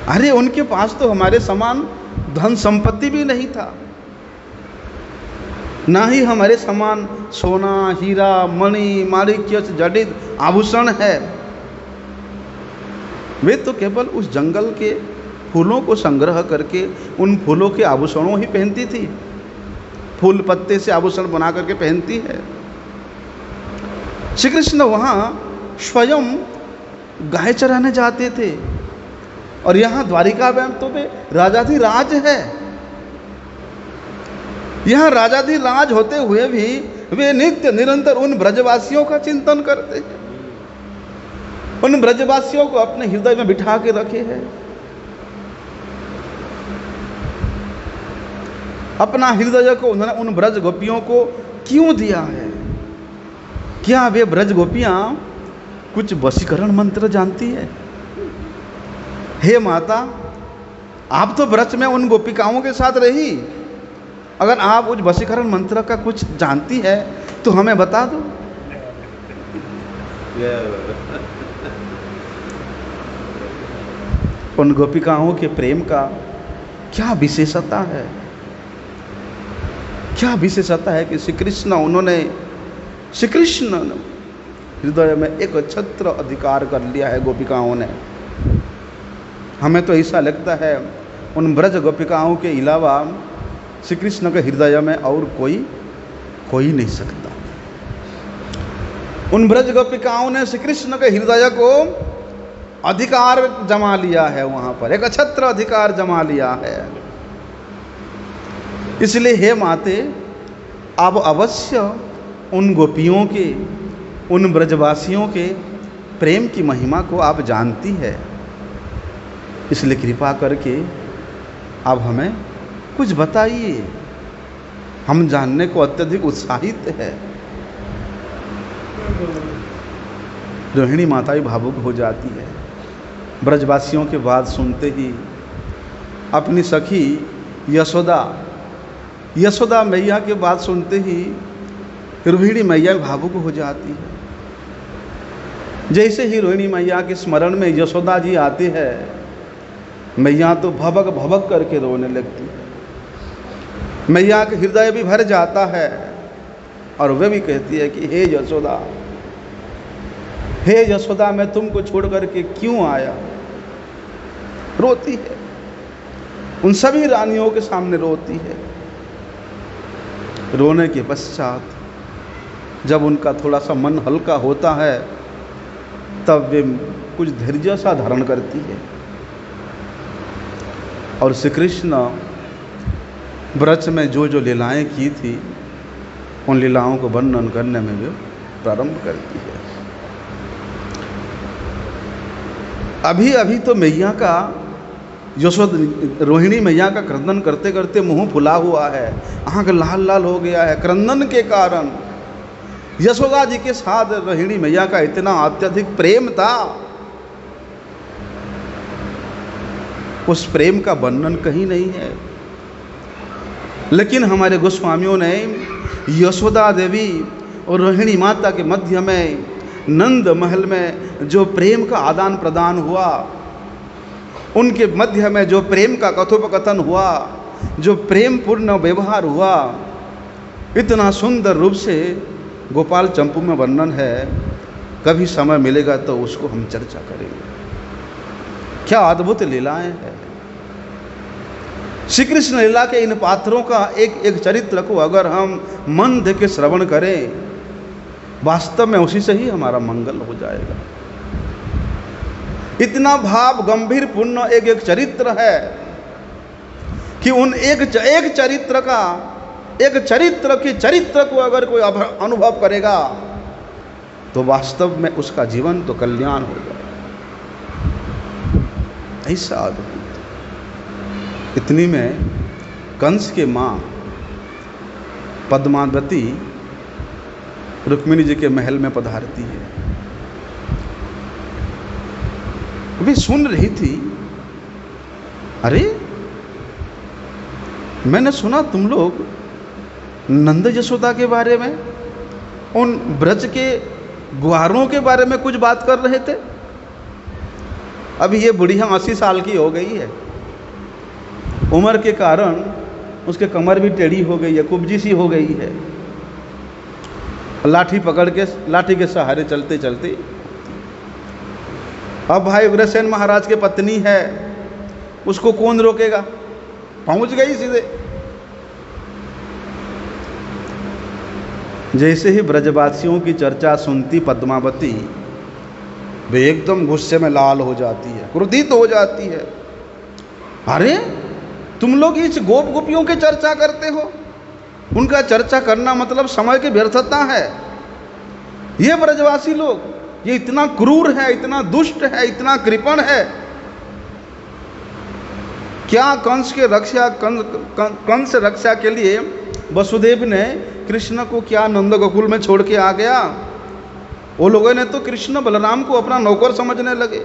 अरे उनके पास तो हमारे समान धन संपत्ति भी नहीं था, ना ही हमारे समान सोना हीरा मणि माणिक्य से जड़ित आभूषण है। वे तो केवल उस जंगल के फूलों को संग्रह करके उन फूलों के आभूषणों ही पहनती थी, फूल पत्ते से आभूषण बना करके पहनती है। श्री कृष्ण वहाँ स्वयं गाय चराने जाते थे, और यहाँ द्वारिका में तो वे राजाधिराज है। यहाँ राजाधिराज होते हुए भी वे नित्य निरंतर उन ब्रजवासियों का चिंतन करते हैं, उन ब्रजवासियों को अपने हृदय में बिठा के रखे हैं। अपना हृदय को उन्होंने उन ब्रज गोपियों को क्यों दिया है? क्या वे ब्रज गोपियां कुछ वशीकरण मंत्र जानती है? हे माता, आप तो ब्रज में उन गोपिकाओं के साथ रही, अगर आप उस वशीकरण मंत्र का कुछ जानती है तो हमें बता दो। उन गोपिकाओं के प्रेम का क्या विशेषता है, क्या विशेषता है कि श्री कृष्ण, उन्होंने श्री कृष्ण हृदय में एक छत्र अधिकार कर लिया है गोपिकाओं ने। हमें तो ऐसा लगता है उन ब्रज गोपिकाओं के अलावा श्री कृष्ण के हृदय में और कोई नहीं सकता। उन ब्रज गोपिकाओं ने श्री कृष्ण के हृदय को अधिकार जमा लिया है, वहाँ पर एक अछत्र अधिकार जमा लिया है। इसलिए हे माते, आप अवश्य उन गोपियों के, उन ब्रजवासियों के प्रेम की महिमा को आप जानती है, इसलिए कृपा करके आप हमें कुछ बताइए, हम जानने को अत्यधिक उत्साहित है। रोहिणी माता भी भावुक हो जाती है ब्रजवासियों के बात सुनते ही। अपनी सखी यशोदा मैया के बात सुनते ही रोहिणी मैया भावुक हो जाती है। जैसे ही रोहिणी मैया के स्मरण में यशोदा जी आते हैं, मैया तो भबक भबक करके रोने लगती है। मैया का हृदय भी भर जाता है और वह भी कहती है कि हे यशोदा, हे यशोदा, मैं तुमको छोड़ करके क्यों आया। रोती है, उन सभी रानियों के सामने रोती है। रोने के पश्चात जब उनका थोड़ा सा मन हल्का होता है, तब वे कुछ धैर्य सा धारण करती है और श्री कृष्ण ब्रज में जो जो लीलाएं की थी, उन लीलाओं को वर्णन करने में वे प्रारंभ करती है। अभी अभी तो मैया का रोहिणी मैया का क्रंदन करते करते मुंह फुला हुआ है, आंख लाल लाल हो गया है। क्रंदन के कारण यशोदा जी के साथ रोहिणी मैया का इतना अत्यधिक प्रेम था, उस प्रेम का वर्णन कहीं नहीं है। लेकिन हमारे गोस्वामियों ने यशोदा देवी और रोहिणी माता के मध्य में नंद महल में जो प्रेम का आदान प्रदान हुआ, उनके मध्य में जो प्रेम का कथोपकथन हुआ, जो प्रेम पूर्ण व्यवहार हुआ, इतना सुंदर रूप से गोपाल चंपू में वर्णन है। कभी समय मिलेगा तो उसको हम चर्चा करेंगे। क्या अद्भुत लीलाएं हैं। श्री कृष्ण लीला के इन पात्रों का एक एक चरित्र को अगर हम मन दे के श्रवण करें, वास्तव में उसी से ही हमारा मंगल हो जाएगा। इतना भाव गंभीर पूर्ण एक एक चरित्र है कि उन एक चरित्र का, एक चरित्र के चरित्र को अगर कोई अनुभव करेगा तो वास्तव में उसका जीवन तो कल्याण हो जाएगा। ऐसा अद्भुत। इतनी में कंस के माँ पद्मावती रुक्मिणी जी के महल में पधारती है। वे सुन रही थी, अरे मैंने सुना तुम लोग नंद यशोदा के बारे में, उन ब्रज के ग्वारों के बारे में कुछ बात कर रहे थे। अभी ये बुढ़िया 80 साल की हो गई है, उम्र के कारण उसके कमर भी टेढ़ी हो गई है, कुब्जी सी हो गई है। लाठी पकड़ के, लाठी के सहारे चलते चलते, अब भाई उग्रसेन महाराज के पत्नी है, उसको कौन रोकेगा, पहुंच गई सीधे। जैसे ही ब्रजवासियों की चर्चा सुनती पद्मावती, वे एकदम गुस्से में लाल हो जाती है, क्रोधित हो जाती है। अरे तुम लोग इस गोप गोपियों की चर्चा करते हो, उनका चर्चा करना मतलब समय की व्यर्थता है। ये ब्रजवासी लोग, ये इतना क्रूर है, इतना दुष्ट है, इतना कृपण है। क्या कंस के रक्षा, कंस रक्षा के लिए वसुदेव ने कृष्ण को क्या नंद गोकुल में छोड़ के आ गया। वो लोगों ने तो कृष्ण बलराम को अपना नौकर समझने लगे।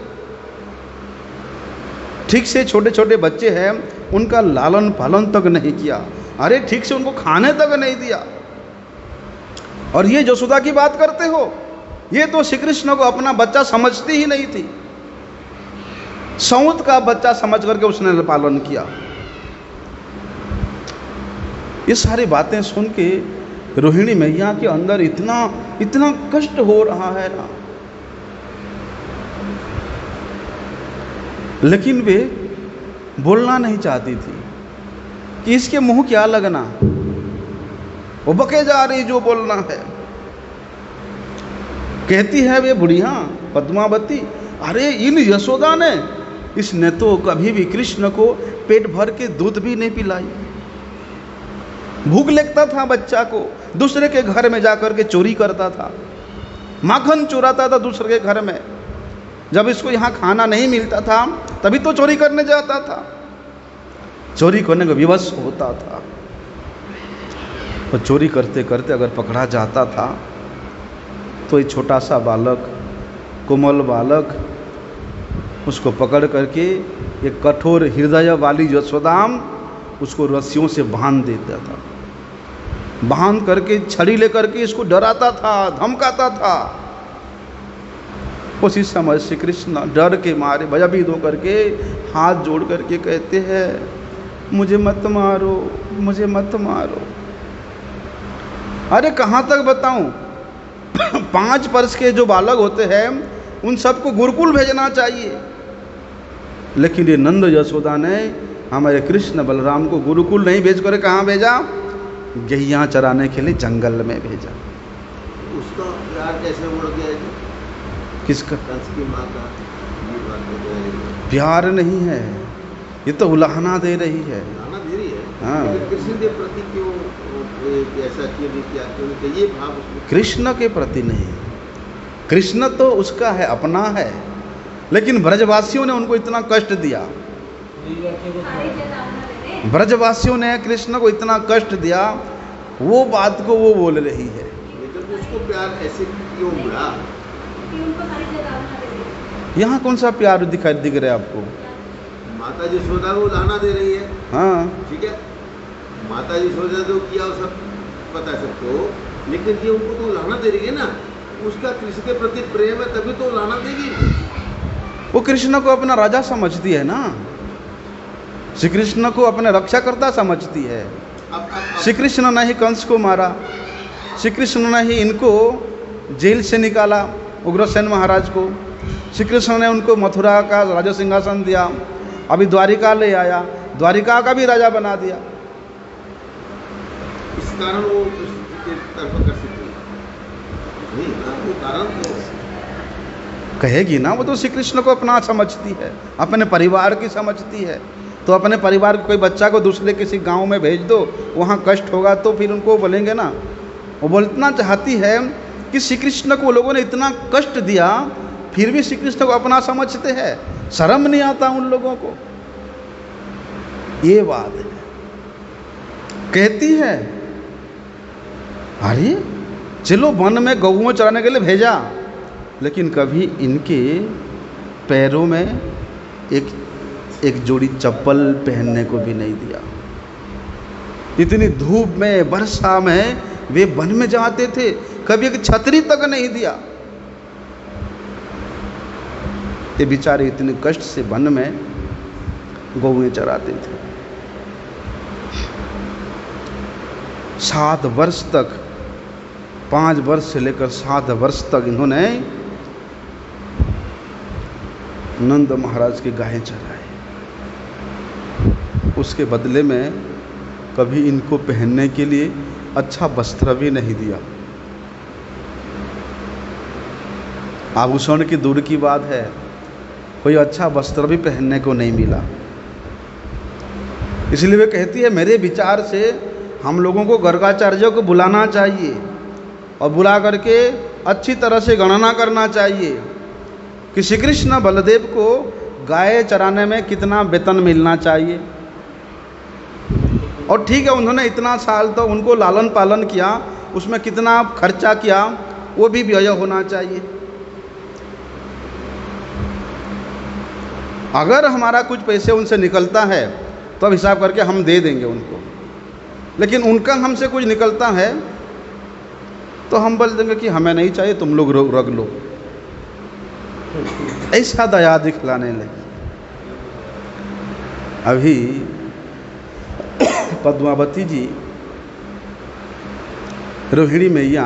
ठीक से छोटे छोटे बच्चे हैं, उनका लालन पालन तक नहीं किया। अरे ठीक से उनको खाने तक नहीं दिया। और ये यशोदा की बात करते हो, ये तो श्री कृष्ण को अपना बच्चा समझती ही नहीं थी। सौत का बच्चा समझ करके उसने पालन किया। ये सारी बातें सुन के रोहिणी मैया के अंदर इतना इतना कष्ट हो रहा है ना, लेकिन वे बोलना नहीं चाहती थी कि इसके मुंह क्या लगना, वो बके जा रही जो बोलना है। कहती है वे बुढ़िया पद्मावती, अरे इन यशोदा ने, इसने तो कभी भी कृष्ण को पेट भर के दूध भी नहीं पिलाई। भूख लगता था बच्चा को, दूसरे के घर में जाकर के चोरी करता था, माखन चुराता था दूसरे के घर में। जब इसको यहाँ खाना नहीं मिलता था तभी तो चोरी करने जाता था, चोरी करने का विवश होता था। और चोरी करते करते अगर पकड़ा जाता था तो एक छोटा सा बालक, कोमल बालक, उसको पकड़ करके एक कठोर हृदय वाली यशोदाम उसको रस्सियों से बांध देता था। बांध करके छड़ी लेकर के इसको डराता था, धमकाता था। उसी समय श्री कृष्ण डर के मारे भयभीत होकर के हाथ जोड़ करके कहते हैं, मुझे मत मारो, मुझे मत मारो। अरे कहाँ तक बताऊं, 5 वर्ष के जो बालक होते हैं उन सबको गुरुकुल भेजना चाहिए, लेकिन ये नंद यशोदा ने हमारे कृष्ण बलराम को गुरुकुल नहीं भेज कर कहाँ भेजा, गैया चराने के लिए जंगल में भेजा। उसका प्यार कैसे उड़ गया जी? किसका? कंस की माँ का प्यार नहीं है, ये तो उलाहना दे रही है। उलाहना दे रही है। हाँ, कृष्ण के प्रति क्यों ऐसा क्यों नहीं किया? क्योंकि ये भाव कृष्ण के प्रति नहीं, कृष्ण तो उसका है, अपना है, लेकिन ब्रजवासियों ने उनको इतना कष्ट दिया, ब्रजवासियों ने कृष्ण को इतना कष्ट दिया, वो बात को वो बोल रही है। लेकिन उसको प्यार ऐसे क्यों मिला? यहाँ कौन सा प्यार दिख रहा है आपको? माता जी यशोदा को लाना दे रही है। हाँ, ठीक है, माता जी यशोदा तो किया वो सब पता है सबको, लेकिन ये उनको तो लाना दे रही है ना, उसका कृष्ण के प्रति प्रेम है तभी तो लाना देगी। वो कृष्ण को अपना राजा समझती है ना, श्री कृष्ण को अपने रक्षाकर्ता समझती है। श्री कृष्ण ने ही कंस को मारा, श्री कृष्ण ने ही इनको जेल से निकाला, उग्रसेन महाराज को। श्री कृष्ण ने उनको मथुरा का राजा सिंहासन दिया, अभी द्वारिका ले आया, द्वारिका का भी राजा बना दिया। इस कारण वो तरफ आकर्षित हुई ना, वो कारण तो कहेगी ना, वो तो श्री कृष्ण को अपना समझती है, अपने परिवार की समझती है। तो अपने परिवार के कोई बच्चा को दूसरे किसी गांव में भेज दो, वहाँ कष्ट होगा तो फिर उनको बोलेंगे ना। वो बोलना चाहती है कि श्री कृष्ण को लोगों ने इतना कष्ट दिया, फिर भी श्री कृष्ण को अपना समझते हैं, शर्म नहीं आता उन लोगों को। ये बात है। कहती है, अरे चलो वन में गौओं चराने के लिए भेजा, लेकिन कभी इनके पैरों में एक जोड़ी चप्पल पहनने को भी नहीं दिया। इतनी धूप में, वर्षा में वे वन में जाते थे, कभी एक छतरी तक नहीं दिया। ये बेचारे इतने कष्ट से वन में गौएं चराते थे। 7 वर्ष तक, 5 वर्ष से लेकर 7 वर्ष तक इन्होंने नंद महाराज के गायें चराए। उसके बदले में कभी इनको पहनने के लिए अच्छा वस्त्र भी नहीं दिया। आभूषण की दूर की बात है, कोई अच्छा वस्त्र भी पहनने को नहीं मिला। इसलिए वे कहती है, मेरे विचार से हम लोगों को गर्गाचार्यों को बुलाना चाहिए और बुला करके अच्छी तरह से गणना करना चाहिए कि श्री कृष्ण बलदेव को गाय चराने में कितना वेतन मिलना चाहिए। और ठीक है, उन्होंने इतना साल तो उनको लालन पालन किया, उसमें कितना खर्चा किया वो भी व्यय होना चाहिए। अगर हमारा कुछ पैसे उनसे निकलता है तो अब हिसाब करके हम दे देंगे उनको, लेकिन उनका हमसे कुछ निकलता है तो हम बोल देंगे कि हमें नहीं चाहिए, तुम लोग रख लो। ऐसा दया दिखलाने लगे। अभी पद्मावती जी, रोहिणी मैया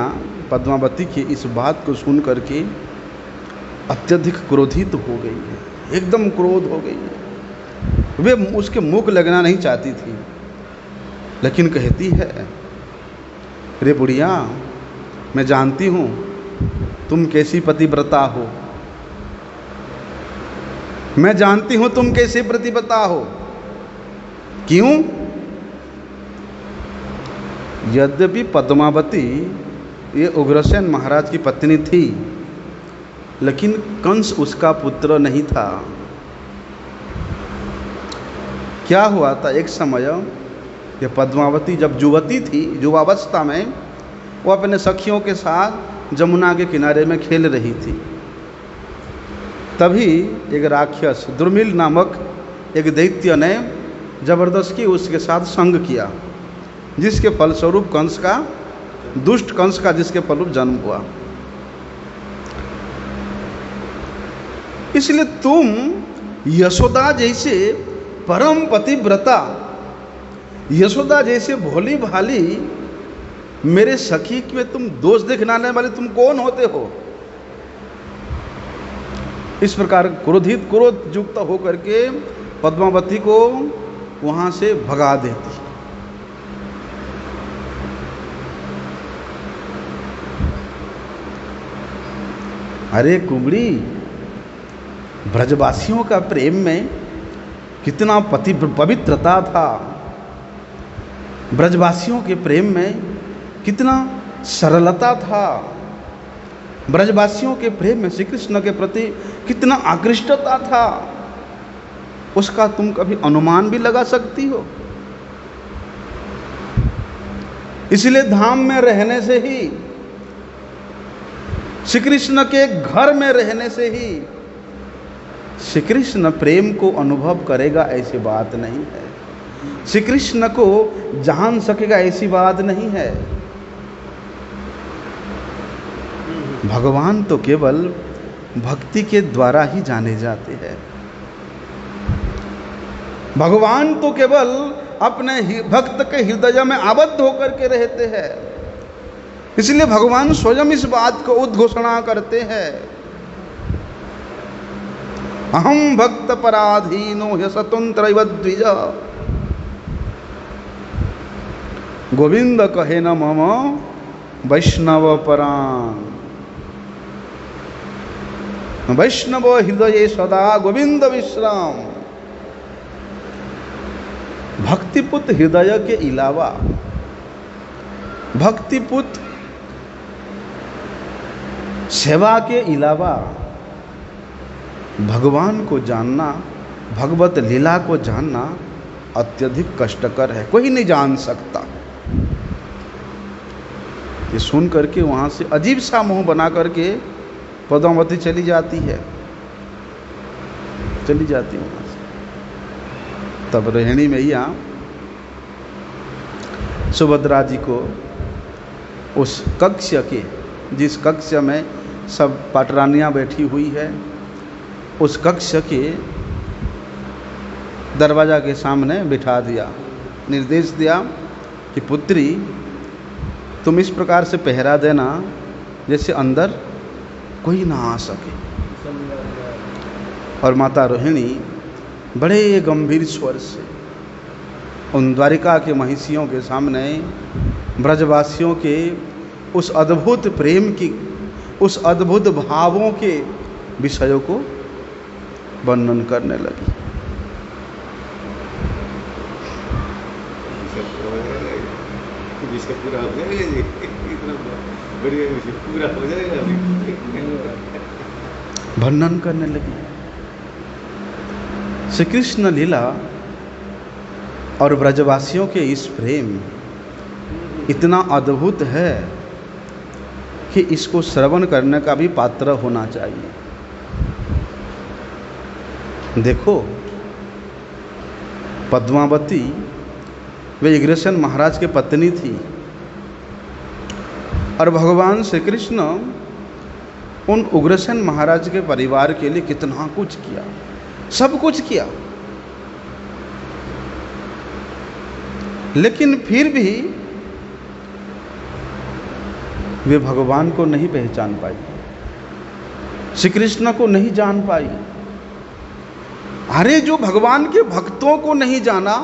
पद्मावती की इस बात को सुन करके अत्यधिक क्रोधित हो गई है, एकदम क्रोध हो गई है। वे उसके मुख लगना नहीं चाहती थी, लेकिन कहती है, रे बुढ़िया, मैं जानती हूँ तुम कैसी पतिव्रता हो, मैं जानती हूँ तुम कैसी पतिव्रता हो। क्यों? यद्यपि पद्मावती ये उग्रसेन महाराज की पत्नी थी, लेकिन कंस उसका पुत्र नहीं था। क्या हुआ था, एक समय ये पद्मावती जब युवती थी, युवावस्था में, वो अपने सखियों के साथ जमुना के किनारे में खेल रही थी। तभी एक राक्षस दुर्मिल नामक एक दैत्य ने जबरदस्ती उसके साथ संग किया, जिसके फलस्वरूप कंस का, दुष्ट कंस का जिसके फलस्वरूप जन्म हुआ। इसलिए तुम यशोदा जैसे परम पतिव्रता, यशोदा जैसे भोली भाली मेरे सखी में तुम दोष दिखलाने वाले तुम कौन होते हो? इस प्रकार क्रोधित क्रोध युक्त होकर के पद्मावती को वहां से भगा देती। अरे कुमड़ी, ब्रजवासियों का प्रेम में कितना पवित्रता था, ब्रजवासियों के प्रेम में कितना सरलता था, ब्रजवासियों के प्रेम में श्री कृष्ण के प्रति कितना आकृष्टता था, उसका तुम कभी अनुमान भी लगा सकती हो? इसलिए धाम में रहने से ही, श्री कृष्ण के घर में रहने से ही श्री कृष्ण प्रेम को अनुभव करेगा ऐसी बात नहीं है, श्री कृष्ण को जान सकेगा ऐसी बात नहीं है। भगवान तो केवल भक्ति के द्वारा ही जाने जाते हैं, भगवान तो केवल अपने भक्त के हृदय में आबद्ध होकर के रहते हैं। इसलिए भगवान स्वयं इस बात को उद्घोषणा करते हैं, अहम भक्त पराधीनो ह्यसतुंत्र द्विज, गोविंद कहे न मम वैष्णव परान, वैष्णव हृदय सदा गोविंद विश्राम। भक्तिपुत हृदय के अलावा, भक्तिपुत सेवा के अलावा भगवान को जानना, भगवत लीला को जानना अत्यधिक कष्टकर है, कोई नहीं जान सकता। ये सुन करके वहाँ से अजीब सा मुंह बना करके पद्मावती चली जाती है, चली जाती वहाँ से। तब रोहिणी मैया सुभद्रा जी को उस कक्ष के, जिस कक्ष में सब पाटरानियाँ बैठी हुई है, उस कक्ष के दरवाजा के सामने बिठा दिया, निर्देश दिया कि पुत्री तुम इस प्रकार से पहरा देना जैसे अंदर कोई ना आ सके। और माता रोहिणी बड़े गंभीर स्वर से उन द्वारिका के महिषियों के सामने ब्रजवासियों के उस अद्भुत प्रेम की, उस अद्भुत भावों के विषयों को वर्णन करने लगी। पूरा हो जाएगा, इतना बढ़िया पूरा हो जाएगा, वर्णन करने लगी। श्री कृष्ण लीला और ब्रजवासियों के इस प्रेम इतना अद्भुत है कि इसको श्रवण करने का भी पात्र होना चाहिए। देखो, पद्मावती वे उग्रसेन महाराज की पत्नी थी और भगवान श्री कृष्ण उन उग्रसेन महाराज के परिवार के लिए कितना कुछ किया, सब कुछ किया, लेकिन फिर भी वे भगवान को नहीं पहचान पाई, श्री कृष्ण को नहीं जान पाई। अरे जो भगवान के भक्तों को नहीं जाना,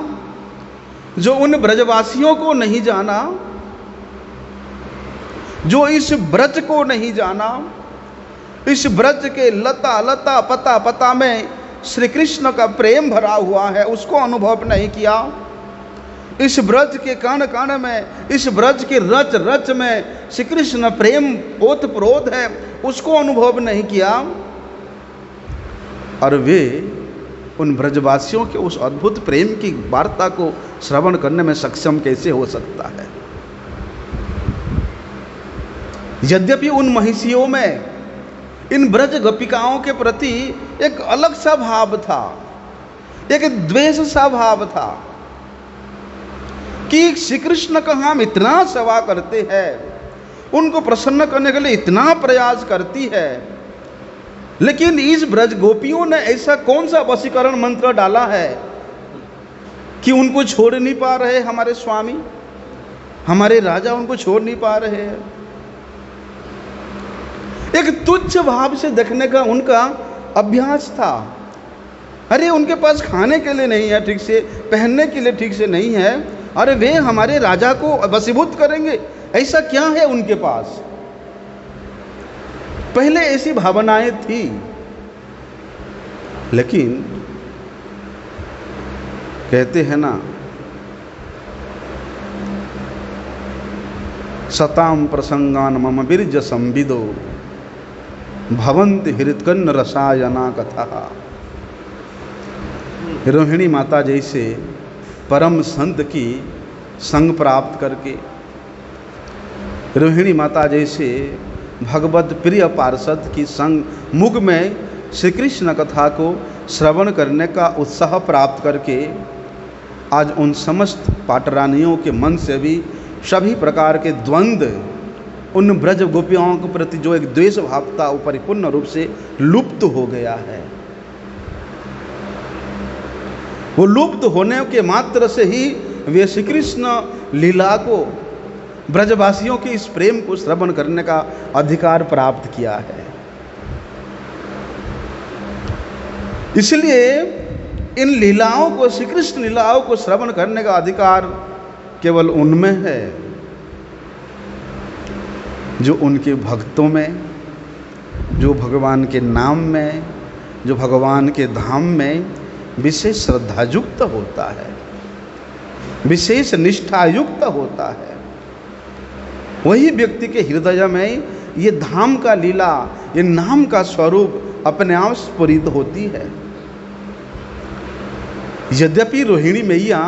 जो उन ब्रजवासियों को नहीं जाना, जो इस ब्रज को नहीं जाना, इस ब्रज के लता लता पता पता में श्री कृष्ण का प्रेम भरा हुआ है, उसको अनुभव नहीं किया, इस ब्रज के कण कण में, इस ब्रज के रच रच में श्री कृष्ण प्रेम ओतप्रोत है, उसको अनुभव नहीं किया, और वे उन ब्रजवासियों के उस अद्भुत प्रेम की वार्ता को श्रवण करने में सक्षम कैसे हो सकता है। यद्यपि उन महिषियों में, इन ब्रज गोपिकाओं के प्रति एक अलग सा भाव था, एक द्वेष सा भाव था कि श्री कृष्ण का हम इतना सेवा करते हैं, उनको प्रसन्न करने के लिए इतना प्रयास करती है, लेकिन इस ब्रज गोपियों ने ऐसा कौन सा वशीकरण मंत्र डाला है कि उनको छोड़ नहीं पा रहे हमारे स्वामी, हमारे राजा उनको छोड़ नहीं पा रहे हैं। एक तुच्छ भाव से देखने का उनका अभ्यास था। अरे उनके पास खाने के लिए नहीं है ठीक से, पहनने के लिए ठीक से नहीं है, अरे वे हमारे राजा को वशीभूत करेंगे, ऐसा क्या है उनके पास? पहले ऐसी भावनाएं थी, लेकिन कहते हैं ना, सताम प्रसंगान मम बिरज संविदो भवंत हृत्कन्न रसायना कथा। रोहिणी माता जैसे परम संत की संग प्राप्त करके, रोहिणी माता जैसे भगवत प्रिय पार्षद की संग मुख में श्री कृष्ण कथा को श्रवण करने का उत्साह प्राप्त करके आज उन समस्त पाटरानियों के मन से भी सभी प्रकार के द्वंद्व, उन ब्रज गोपियों के प्रति जो एक द्वेष भाव था वो परिपूर्ण रूप से लुप्त हो गया है। वो लुप्त होने के मात्र से ही वे श्री कृष्ण लीला को, ब्रजवासियों के इस प्रेम को श्रवण करने का अधिकार प्राप्त किया है। इसलिए इन लीलाओं को, श्री कृष्ण लीलाओं को श्रवण करने का अधिकार केवल उनमें है जो उनके भक्तों में, जो भगवान के नाम में, जो भगवान के धाम में विशेष श्रद्धायुक्त होता है, विशेष निष्ठायुक्त होता है। वही व्यक्ति के हृदय में ये धाम का लीला, ये नाम का स्वरूप अपने आप स्फुरित होती है। यद्यपि रोहिणी मैया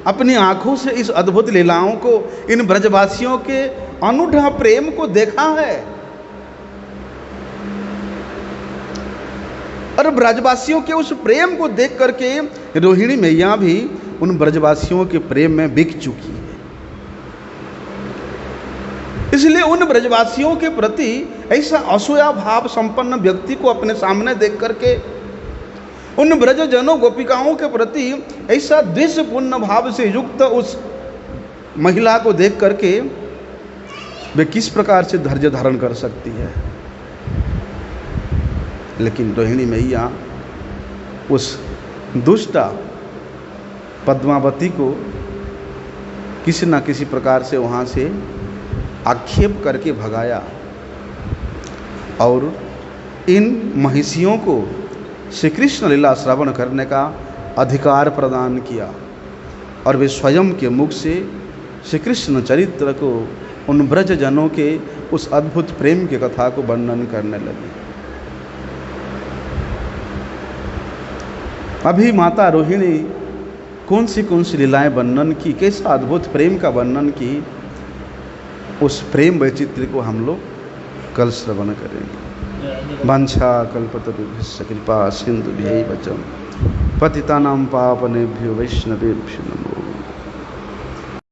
अपनी आंखों से इस अद्भुत लीलाओं को, इन ब्रजवासियों के अनूठा प्रेम को देखा है, और ब्रजवासियों के उस प्रेम को देख करके रोहिणी मैया भी उन ब्रजवासियों के प्रेम में बिक चुकी है। इसलिए उन ब्रजवासियों के प्रति ऐसा असूया भाव संपन्न व्यक्ति को अपने सामने देख करके, उन ब्रजजनों गोपिकाओं के प्रति ऐसा द्वेषपूर्ण भाव से युक्त उस महिला को देख करके वे किस प्रकार से धैर्य धारण कर सकती है। लेकिन रोहिणी मैया उस दुष्टा पद्मावती को किसी न किसी प्रकार से वहाँ से आक्षेप करके भगाया और इन महिषियों को श्री कृष्ण लीला श्रवण करने का अधिकार प्रदान किया, और वे स्वयं के मुख से श्री कृष्ण चरित्र को, उन ब्रजजनों के उस अद्भुत प्रेम की कथा को वर्णन करने लगे। अभी माता रोहिणी कौन सी लीलाएं वर्णन की, कैसा अद्भुत प्रेम का वर्णन की, उस प्रेम वैचित्र्य को हम लोग कल श्रवण करेंगे। वांछा कल्पतरुभ्यश्च कृपा सिन्धुभ्यैव च पतितानां पावनेभ्यो वैष्णवेभ्यो नमो।